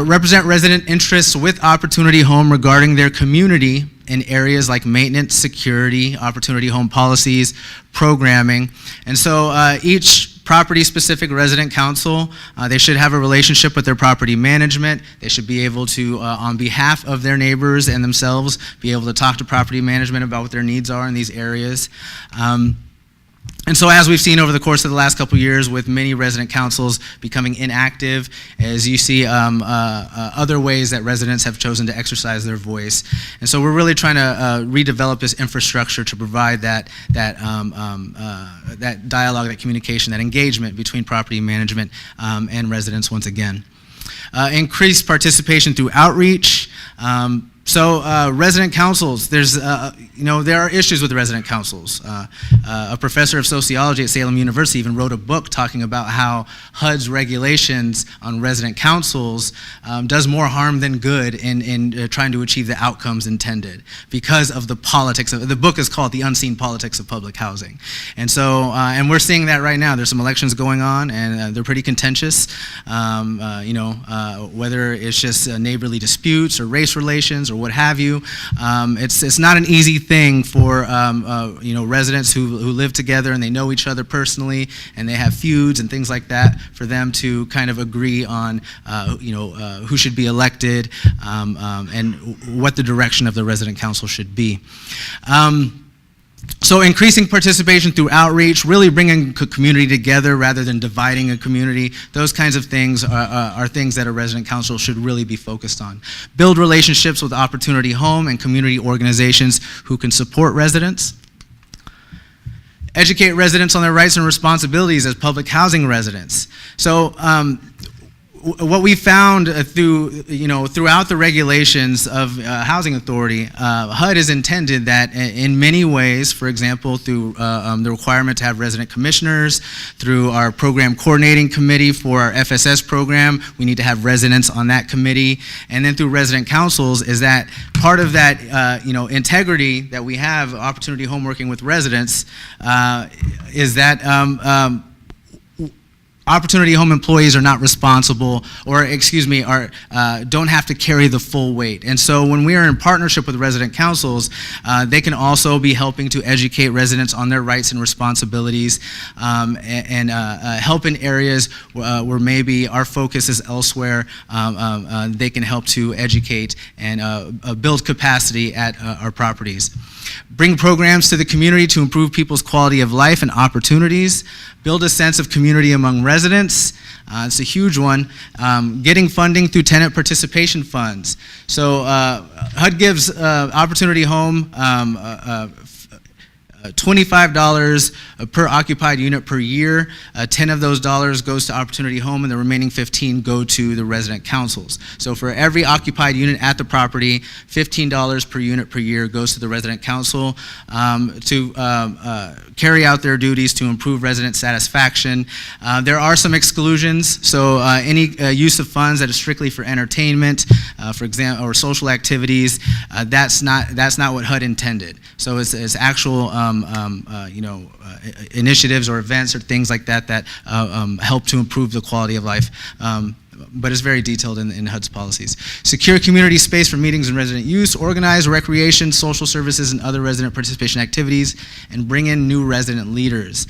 represent resident interests with Opportunity Home regarding their community in areas like maintenance, security, Opportunity Home policies, programming. And so each property-specific resident council, they should have a relationship with their property management. They should be able to, on behalf of their neighbors and themselves, be able to talk to property management about what their needs are in these areas. And so as we've seen over the course of the last couple of years with many resident councils becoming inactive, as you see other ways that residents have chosen to exercise their voice. And so we're really trying to redevelop this infrastructure to provide that dialogue, that communication, that engagement between property management and residents once again. Increased participation through outreach. Resident councils, there are issues with resident councils. A professor of sociology at Salem University even wrote a book talking about how HUD's regulations on resident councils does more harm than good in trying to achieve the outcomes intended because of the politics. The book is called The Unseen Politics of Public Housing. And so, and we're seeing that right now. There's some elections going on, and they're pretty contentious. Whether it's just neighborly disputes or race relations or what have you. It's not an easy thing for residents who live together and they know each other personally and they have feuds and things like that for them to kind of agree on who should be elected and what the direction of the resident council should be. So increasing participation through outreach, really bringing a community together rather than dividing a community, those kinds of things are things that a resident council should really be focused on. Build relationships with Opportunity Home and community organizations who can support residents. Educate residents on their rights and responsibilities as public housing residents. So what we found throughout the regulations of Housing Authority, HUD has intended that in many ways, for example, through the requirement to have resident commissioners, through our program coordinating committee for our FSS program, we need to have residents on that committee, and then through resident councils, is that part of that integrity that we have, Opportunity Home working with residents, is that Opportunity Home employees are not responsible, or don't have to carry the full weight. And so when we are in partnership with resident councils, they can also be helping to educate residents on their rights and responsibilities and help in areas where maybe our focus is elsewhere. They can help to educate and build capacity at our properties. Bring programs to the community to improve people's quality of life and opportunities. Build a sense of community among residents. It's a huge one. Getting funding through tenant participation funds. So HUD gives Opportunity Home $25 per occupied unit per year. 10 of those dollars goes to Opportunity Home, and the remaining 15 go to the resident councils. So for every occupied unit at the property, $15 per unit per year goes to the resident council to carry out their duties to improve resident satisfaction. There are some exclusions, so any use of funds that is strictly for entertainment, for example, or social activities, that's not what HUD intended. So it's actual initiatives or events or things like that that help to improve the quality of life. But it's very detailed in HUD's policies. Secure community space for meetings and resident use, organize recreation, social services, and other resident participation activities, and bring in new resident leaders.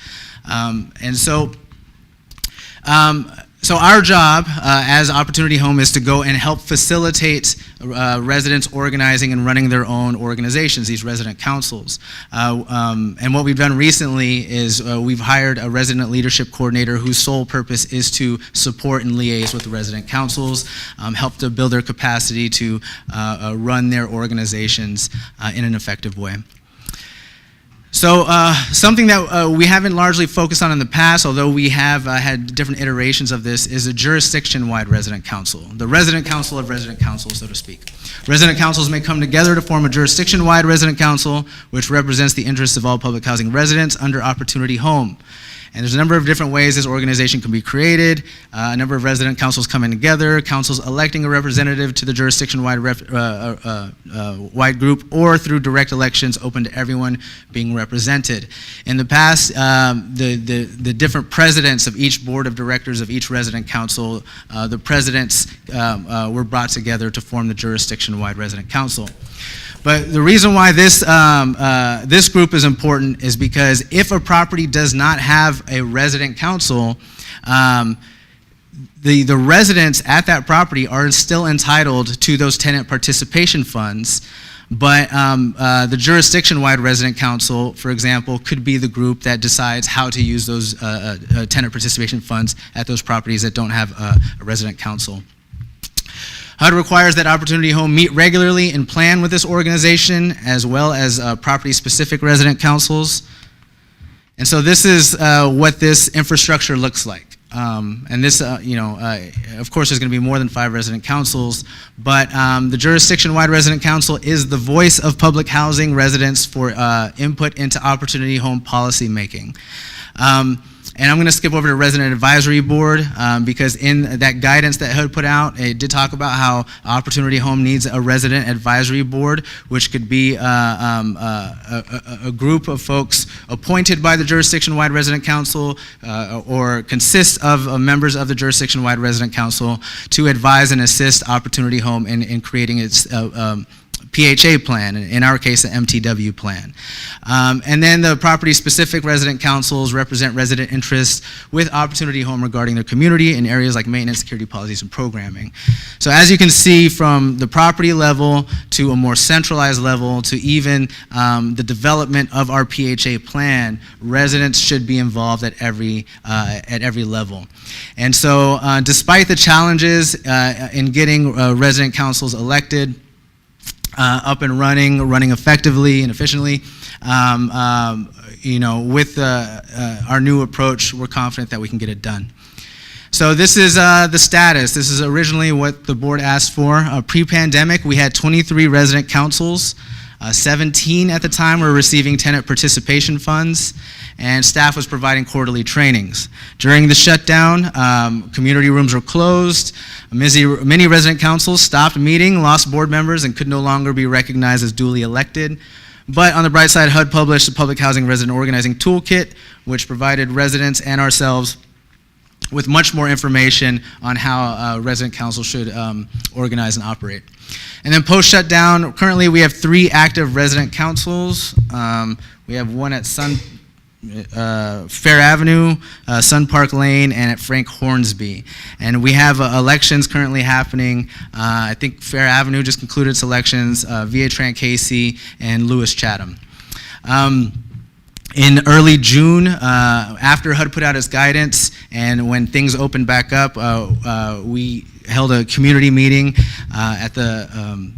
So our job as Opportunity Home is to go and help facilitate residents organizing and running their own organizations, these resident councils. And what we've done recently is we've hired a resident leadership coordinator whose sole purpose is to support and liaise with the resident councils, help to build their capacity to run their organizations in an effective way. So something that we haven't largely focused on in the past, although we have had different iterations of this, is a jurisdiction-wide resident council, the resident council of resident councils, so to speak. Resident councils may come together to form a jurisdiction-wide resident council, which represents the interests of all public housing residents under Opportunity Home. And there's a number of different ways this organization can be created, a number of resident councils coming together, councils electing a representative to the jurisdiction-wide wide group, or through direct elections open to everyone being represented. In the past, the different presidents of each board of directors of each resident council, the presidents were brought together to form the jurisdiction-wide resident council. But the reason why this group is important is because if a property does not have a resident council, the residents at that property are still entitled to those tenant participation funds, but the jurisdiction-wide resident council, for example, could be the group that decides how to use those tenant participation funds at those properties that don't have a resident council. HUD requires that Opportunity Home meet regularly and plan with this organization, as well as property-specific resident councils. And so this is what this infrastructure looks like. And this, of course, there's going to be more than 5 resident councils, but the jurisdiction-wide resident council is the voice of public housing residents for input into Opportunity Home policy making. And I'm going to skip over to Resident Advisory Board because in that guidance that HUD put out, it did talk about how Opportunity Home needs a Resident Advisory Board, which could be a group of folks appointed by the Jurisdiction-Wide Resident Council or consist of members of the Jurisdiction-Wide Resident Council to advise and assist Opportunity Home in creating its PHA plan, in our case, an MTW plan. And then the property-specific resident councils represent resident interests with Opportunity Home regarding their community in areas like maintenance, security policies, and programming. So as you can see, from the property level to a more centralized level to even the development of our PHA plan, residents should be involved at every level. And so despite the challenges in getting resident councils elected, up and running effectively and efficiently. With our new approach, we're confident that we can get it done. So this is the status. This is originally what the board asked for. Pre-pandemic, we had 23 resident councils. 17 at the time were receiving tenant participation funds, and staff was providing quarterly trainings. During the shutdown, community rooms were closed. Many resident councils stopped meeting, lost board members, and could no longer be recognized as duly elected. But on the bright side, HUD published the Public Housing Resident Organizing Toolkit, which provided residents and ourselves with much more information on how resident council should organize and operate. And then post-shutdown, currently we have 3 active resident councils. We have one at Fair Avenue, Sun Park Lane, and at Frank Hornsby. And we have elections currently happening. I think Fair Avenue just concluded its elections, via Casey and Lewis Chatham. In early June, after HUD put out its guidance and when things opened back up, we held a community meeting at the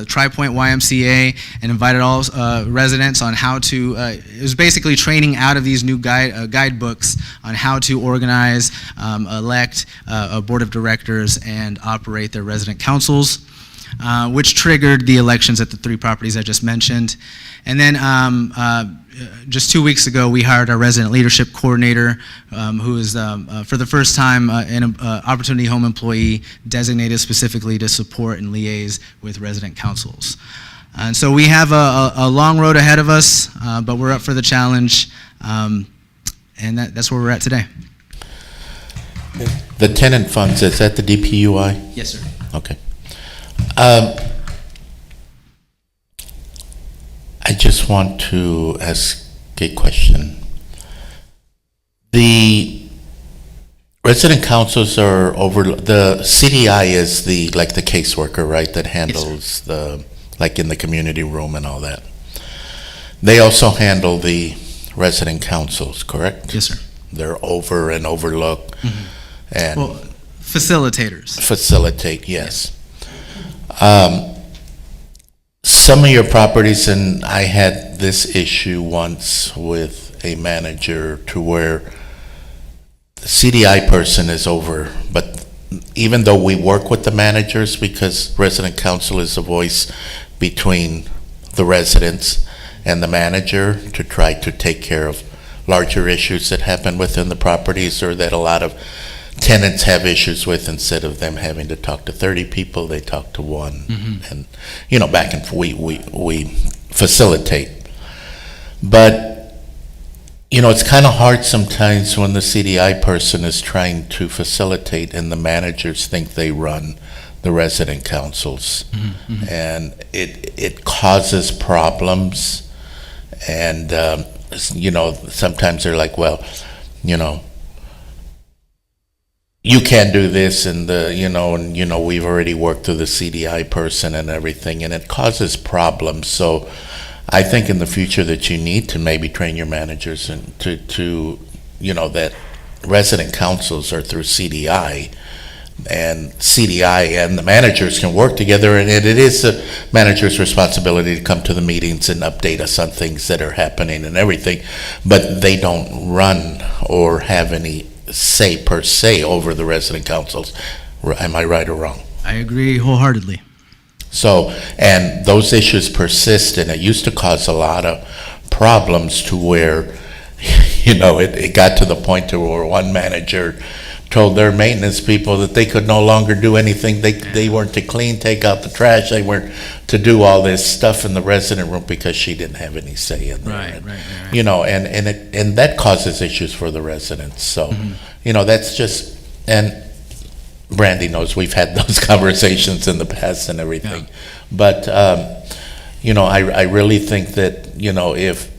Tri-Point YMCA and invited all residents on how to, it was basically training out of these new guidebooks on how to organize, elect a board of directors and operate their resident councils, which triggered the elections at the 3 properties I just mentioned. And then just 2 weeks ago, we hired our resident leadership coordinator, who is, for the first time, an Opportunity Home employee designated specifically to support and liaise with resident councils. And so we have a long road ahead of us, but we're up for the challenge, and that's where we're at today. The tenant funds, is that the DPUI? Yes, sir. Okay. I just want to ask a question. The resident councils are over, the CDI is the caseworker, right, that handles like in the community room and all that. They also handle the resident councils, correct? Yes, sir. They're over and overlook and facilitators. Facilitate, yes. Some of your properties, and I had this issue once with a manager to where the CDI person is over, but even though we work with the managers because resident council is a voice between the residents and the manager to try to take care of larger issues that happen within the properties or that a lot of tenants have issues with, instead of them having to talk to 30 people, they talk to one. And, back and forth, we facilitate. But, it's kind of hard sometimes when the CDI person is trying to facilitate and the managers think they run the resident councils. And it causes problems. And, sometimes they're like, well, you can't do this, and we've already worked through the CDI person and everything, and it causes problems. So I think in the future that you need to maybe train your managers and to that resident councils are through CDI, and CDI and the managers can work together, and it is the manager's responsibility to come to the meetings and update us on things that are happening and everything, but they don't run or have any say per se over the resident councils. Am I right or wrong? I agree wholeheartedly. So, and those issues persist, and it used to cause a lot of problems to where, it got to the point to where one manager told their maintenance people that they could no longer do anything. They weren't to clean, take out the trash. They weren't to do all this stuff in the resident room because she didn't have any say in there. Right. And that causes issues for the residents. So, that's just, and Brandy knows we've had those conversations in the past and everything. But, I really think that, if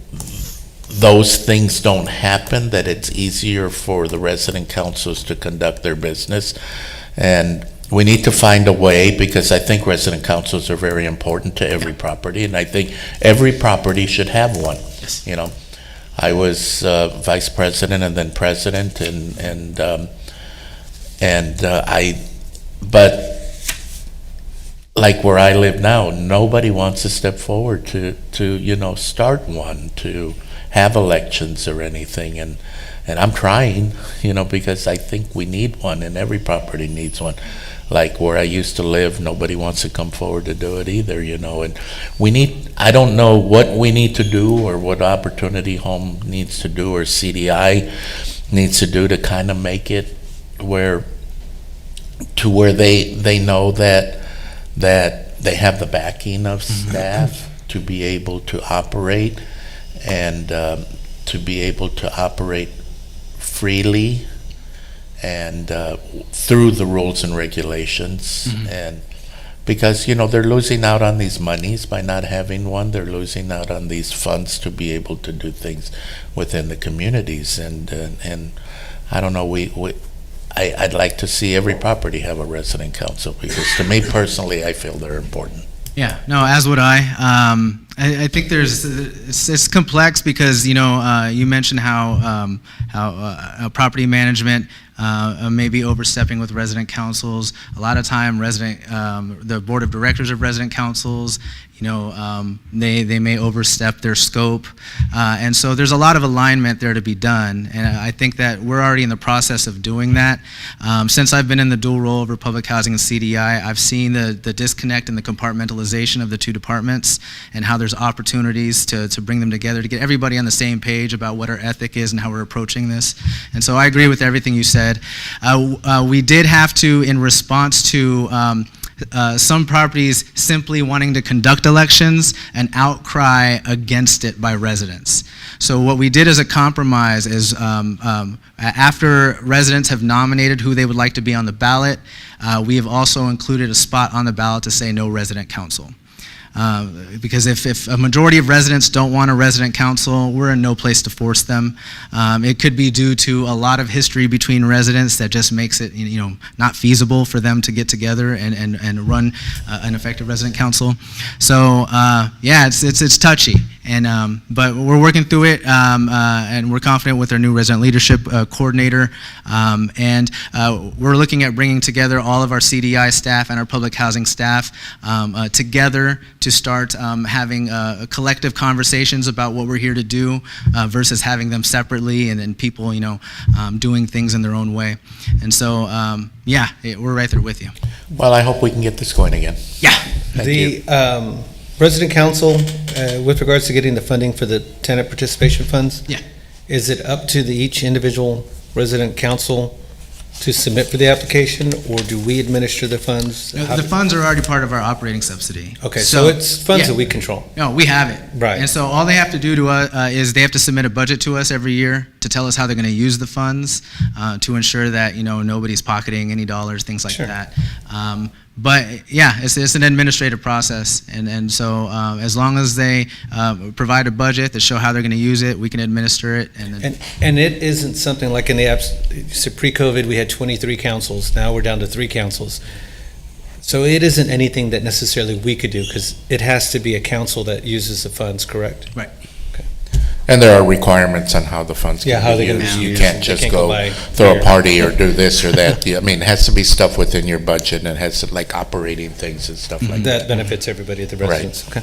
those things don't happen, that it's easier for the resident councils to conduct their business. And we need to find a way, because I think resident councils are very important to every property, and I think every property should have one. Yes. I was vice president and then president, but like where I live now, nobody wants to step forward to start one, to have elections or anything, and I'm trying, because I think we need one, and every property needs one. Like where I used to live, nobody wants to come forward to do it either, and I don't know what we need to do, or what Opportunity Home needs to do, or CDI needs to do to kind of make it where they know that they have the backing of staff to be able to operate, and to be able to operate freely and through the rules and regulations. And because they're losing out on these monies by not having one, they're losing out on these funds to be able to do things within the communities. And I don't know, I'd like to see every property have a resident council, because to me personally, I feel they're important. Yeah, no, as would I. I think it's complex, because you mentioned how property management may be overstepping with resident councils. A lot of time, the board of directors of resident councils, they may overstep their scope, and so there's a lot of alignment there to be done. And I think that we're already in the process of doing that. Since I've been in the dual role of public housing and CDI, I've seen the disconnect and the compartmentalization of the two departments, and how there's opportunities to bring them together, to get everybody on the same page about what our ethic is and how we're approaching this. And so I agree with everything you said. We did have to, in response to some properties simply wanting to conduct elections, an outcry against it by residents. So what we did as a compromise is, after residents have nominated who they would like to be on the ballot, we have also included a spot on the ballot to say no resident council. Because if a majority of residents don't want a resident council, we're in no place to force them. It could be due to a lot of history between residents that just makes it not feasible for them to get together and run an effective resident council. So it's touchy, but we're working through it, and we're confident with our new resident leadership coordinator, and we're looking at bringing together all of our CDI staff and our public housing staff together to start having collective conversations about what we're here to do, versus having them separately and then people doing things in their own way. And so we're right there with you. Well, I hope we can get this going again. Yeah. Thank you. Resident council, with regards to getting the funding for the tenant participation funds, is it up to each individual resident council to submit for the application, or do we administer the funds? The funds are already part of our operating subsidy. Okay, so it's funds that we control. No, we have it. Right. And so all they have to do to us is they have to submit a budget to us every year to tell us how they're going to use the funds, to ensure that nobody's pocketing any dollars, things like that. But yeah, it's an administrative process, and so as long as they provide a budget that show how they're going to use it, we can administer it. And it isn't something like in the so pre-COVID, we had 23 councils. Now we're down to 3 councils. So it isn't anything that necessarily we could do, because it has to be a council that uses the funds, correct? Right. And there are requirements on how the funds Yeah, how can be they're gonna used. be You used. can't They just can't go go by throw year. a party or do this or that. I mean, it has to be stuff within your budget, and it has to, like, operating things and stuff like that. That benefits everybody at the Right. residence. Okay.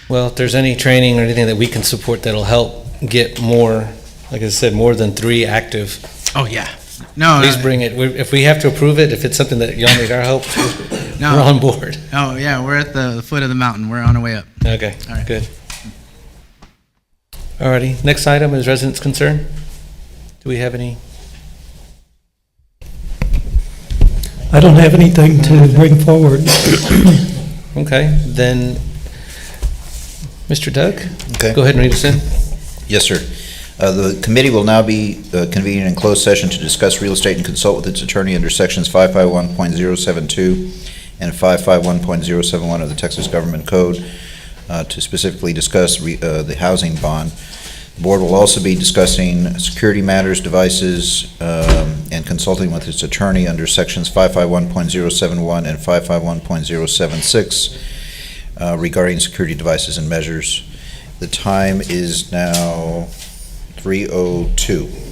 Well, if there's any training or anything that we can support that'll help get more, like I said, more than 3 active. Oh yeah. No. Please bring it. If we have to approve it, if it's something that y'all need our help, No. we're on board. Oh yeah, we're at the foot of the mountain. We're on our way up. Okay, All right. good. Alrighty, next item is residents' concern. Do we have any? I don't have anything to bring forward. Okay, then, Mr. Doug? Okay. Go ahead and read us in. Yes, sir. The committee will now be convening in closed session to discuss real estate and consult with its attorney under sections 551.072 and 551.071 of the Texas Government Code to specifically discuss the housing bond. The board will also be discussing security matters, devices, and consulting with its attorney under sections 551.071 and 551.076 regarding security devices and measures. The time is now 3:02.